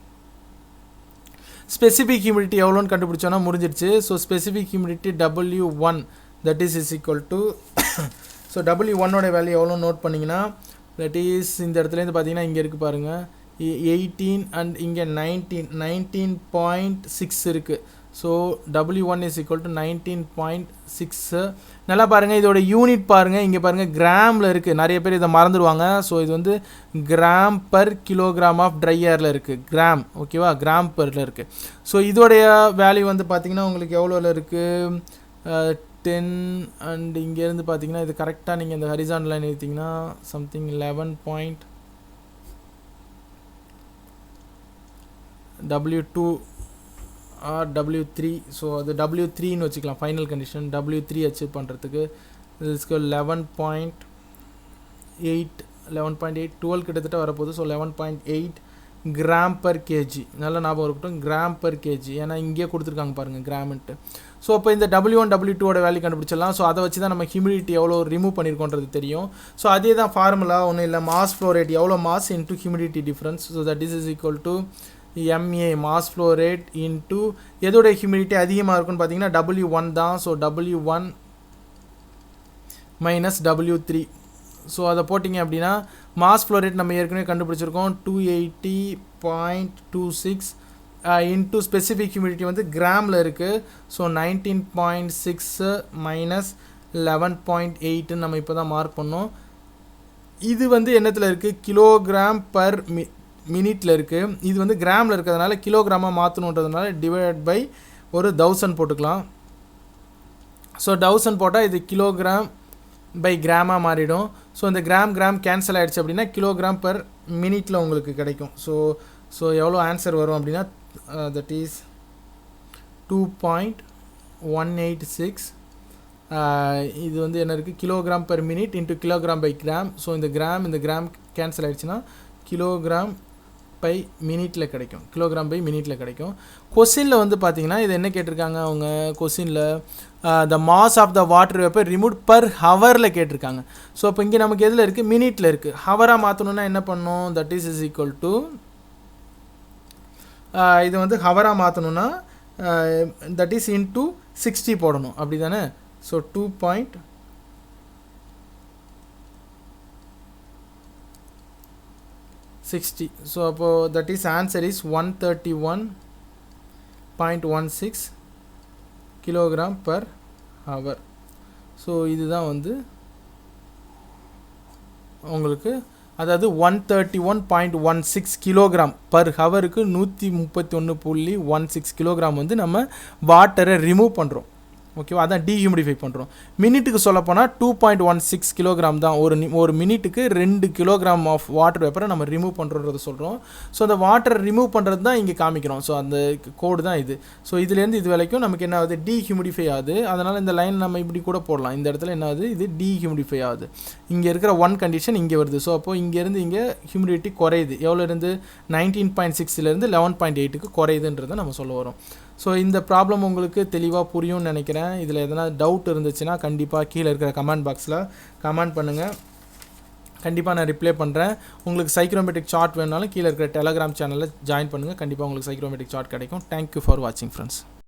ஸ்பெசிஃபிக் ஹியூமிடிட்டி எவ்வளோன்னு கண்டுபிடிச்சோன்னா முடிஞ்சிடுச்சு. So specific humidity W1 that is equal to so W1ஓட வேல்யூ எவ்வளோ நோட் பண்ணிங்கன்னா தட் இஸ் இந்த இடத்துலேருந்து பார்த்தீங்கன்னா இங்கே இருக்குது பாருங்கள் 18 அண்ட் இங்கே 19.6 இருக்குது. So W1 is equal to 19.6. நல்லா பாருங்கள், இதோட யூனிட் பாருங்கள், இங்கே பாருங்கள் கிராமில் இருக்குது. நிறைய பேர் இதை மறந்துடுவாங்க. ஸோ இது வந்து gram per kilogram of dry ஏரில் இருக்குது, கிராம், ஓகேவா, கிராம் பரில் இருக்குது. ஸோ இதோடைய வேல்யூ வந்து பார்த்திங்கன்னா உங்களுக்கு எவ்வளோவில் இருக்குது, 10 அண்ட் இங்கேருந்து பார்த்தீங்கன்னா இது கரெக்டாக நீங்கள் இந்த ஹரிசாண்டல் லைன் எடுத்திங்கன்னா something 11. W2 or W3. So அது W3ன்னு வச்சுக்கலாம், ஃபைனல் கண்டிஷன். W3 அச்சீவ் பண்ணுறதுக்கு இதுக்கு 11.8 12 கிட்டத்தட்ட வரப்போகுது. So 11.8 gram per KG. நல்லா ஞாபகம் இருக்கட்டும், கிராம் பர் கேஜி, ஏன்னா இங்கேயே கொடுத்துருக்காங்க பாருங்கள் கிராம்ன்ட்டு. ஸோ அப்போ இந்த W1 W2ஓட வேல்யூ கண்டுபிடிச்சிடலாம். ஸோ அதை வச்சு தான் நம்ம ஹியூமிடிட்டி எவ்வளோ ரிமூவ் பண்ணியிருக்கோன்றது தெரியும். ஸோ அதே தான் ஃபார்முலா, ஒன்றும் இல்லை, மாஸ் ஃப்ளோ ரேட் எவ்வளோ mass into humidity difference. So that is equal to MA mass flow rate into எதோட ஹியூமிடிட்டி அதிகமாக இருக்குன்னு பார்த்தீங்கன்னா W1 தான். So W1 minus W3. So அதை போட்டிங்க அப்படின்னா மாஸ் ஃப்ளோ ரேட் நம்ம ஏற்கனவே கண்டுபிடிச்சிருக்கோம் 280.26 இன்ட்டு ஸ்பெசிஃபிக் ஹியூமிடிட்டி வந்து கிராமில் இருக்குது. ஸோ 19.6 மைனஸ் 11.8 நம்ம இப்போ தான் மார்க் பண்ணோம். இது வந்து என்னத்தில் இருக்குது, கிலோகிராம் பர் மினிட்டில் இருக்குது. இது வந்து கிராமில் இருக்கிறதுனால கிலோகிராமாக மாற்றணுன்றதுனால டிவைட் பை ஒரு 1000 போட்டுக்கலாம். ஸோ 1000 போட்டால் இது கிலோகிராம் பை கிராமாக மாறிடும். ஸோ இந்த கிராம் கேன்சல் ஆகிடுச்சு அப்படின்னா கிலோகிராம் பர் மினிட்டில் உங்களுக்கு கிடைக்கும். ஸோ எவ்வளோ ஆன்சர் வரும் அப்படின்னா தட் இஸ் 2.186. இது வந்து என்ன இருக்குது, kilogram per minute into kilogram by gram. So இந்த கிராம் கேன்சல் ஆகிடுச்சுன்னா கிலோகிராம் பை மினிட்டில் கிடைக்கும், கிலோகிராம் பை மினிட்டில் கிடைக்கும். கொஸ்டினில் வந்து பார்த்தீங்கன்னா இது என்ன கேட்டிருக்காங்க அவங்க கொஸ்டினில் the mass of the water vapour remove per ஹவரில் கேட்டிருக்காங்க. ஸோ இப்போ இங்கே நமக்கு எதில் இருக்குது, மினிட்டில் இருக்குது. ஹவராக மாற்றணுன்னா என்ன பண்ணணும், தட் இஸ் ஈக்குவல் டு இது வந்து ஹவராக மாற்றணுன்னா தட் இஸ் இன்டூ 60 போடணும், அப்படி தானே. ஸோ 2.60. ஸோ அப்போது that is answer is 131.16 kilogram per hour. So இதுதான் வந்து உங்களுக்கு, அதாவது 131.16 கிலோகிராம் பர் ஹவருக்கு 131.16 கிலோகிராம் வந்து நம்ம வாட்டரை ரிமூவ் பண்ணுறோம். ஓகேவா, அதான் டீஹியூமிடிஃபை பண்ணுறோம். மினிட்டுக்கு சொல்லப்போனால் 2.16 கிலோகிராம் தான். ஒரு மினிட்டுக்கு 2 கிலோகிராம் ஆஃப் வாட்டர் வேப்பரை நம்ம ரிமூவ் பண்ணுறோன்றதை சொல்கிறோம். ஸோ அந்த வாட்டரை ரிமூவ் பண்ணுறது தான் இங்கே காமிக்கிறோம். ஸோ அந்த கோடு தான் இது. ஸோ இதுலேருந்து இது வரைக்கும் நமக்கு என்ன ஆகுது, டீஹியூமிடிஃபை ஆகுது. அதனால் இந்த லைன் நம்ம இப்படி கூட போடலாம். இந்த இடத்துல என்ன ஆகுது, இது டீஹியூமிடிஃபை ஆகுது. இங்கே இருக்கிற 1 கண்டிஷன் இங்கே வருது. ஸோ அப்போது இங்கேருந்து இங்கே ஹியூமிடிட்டி குறையுது. எவ்வளோ இருந்து 19.6லேருந்து 11.8க்கு குறையுதுன்றதை நம்ம சொல்ல வரோம். ஸோ இந்த ப்ராப்ளம் உங்களுக்கு தெளிவாக புரியும்னு நினைக்கிறேன். இதில் எதனா டவுட் இருந்துச்சுன்னா கண்டிப்பாக கீழே இருக்கிற கமெண்ட் பாக்ஸில் கமெண்ட் பண்ணுங்கள். கண்டிப்பாக நான் ரிப்ளை பண்ணுறேன். உங்களுக்கு சைக்ரோமெட்ரிக் சார்ட் வேணுனாலும் கீழே இருக்கிற டெலகிராம் சேனலில் ஜாயின் பண்ணுங்கள். கண்டிப்பாக உங்களுக்கு சைக்ரோமெட்ரிக் சார்ட் கிடைக்கும். தேங்க்யூ ஃபார் வாட்சிங் ஃப்ரெண்ட்ஸ்.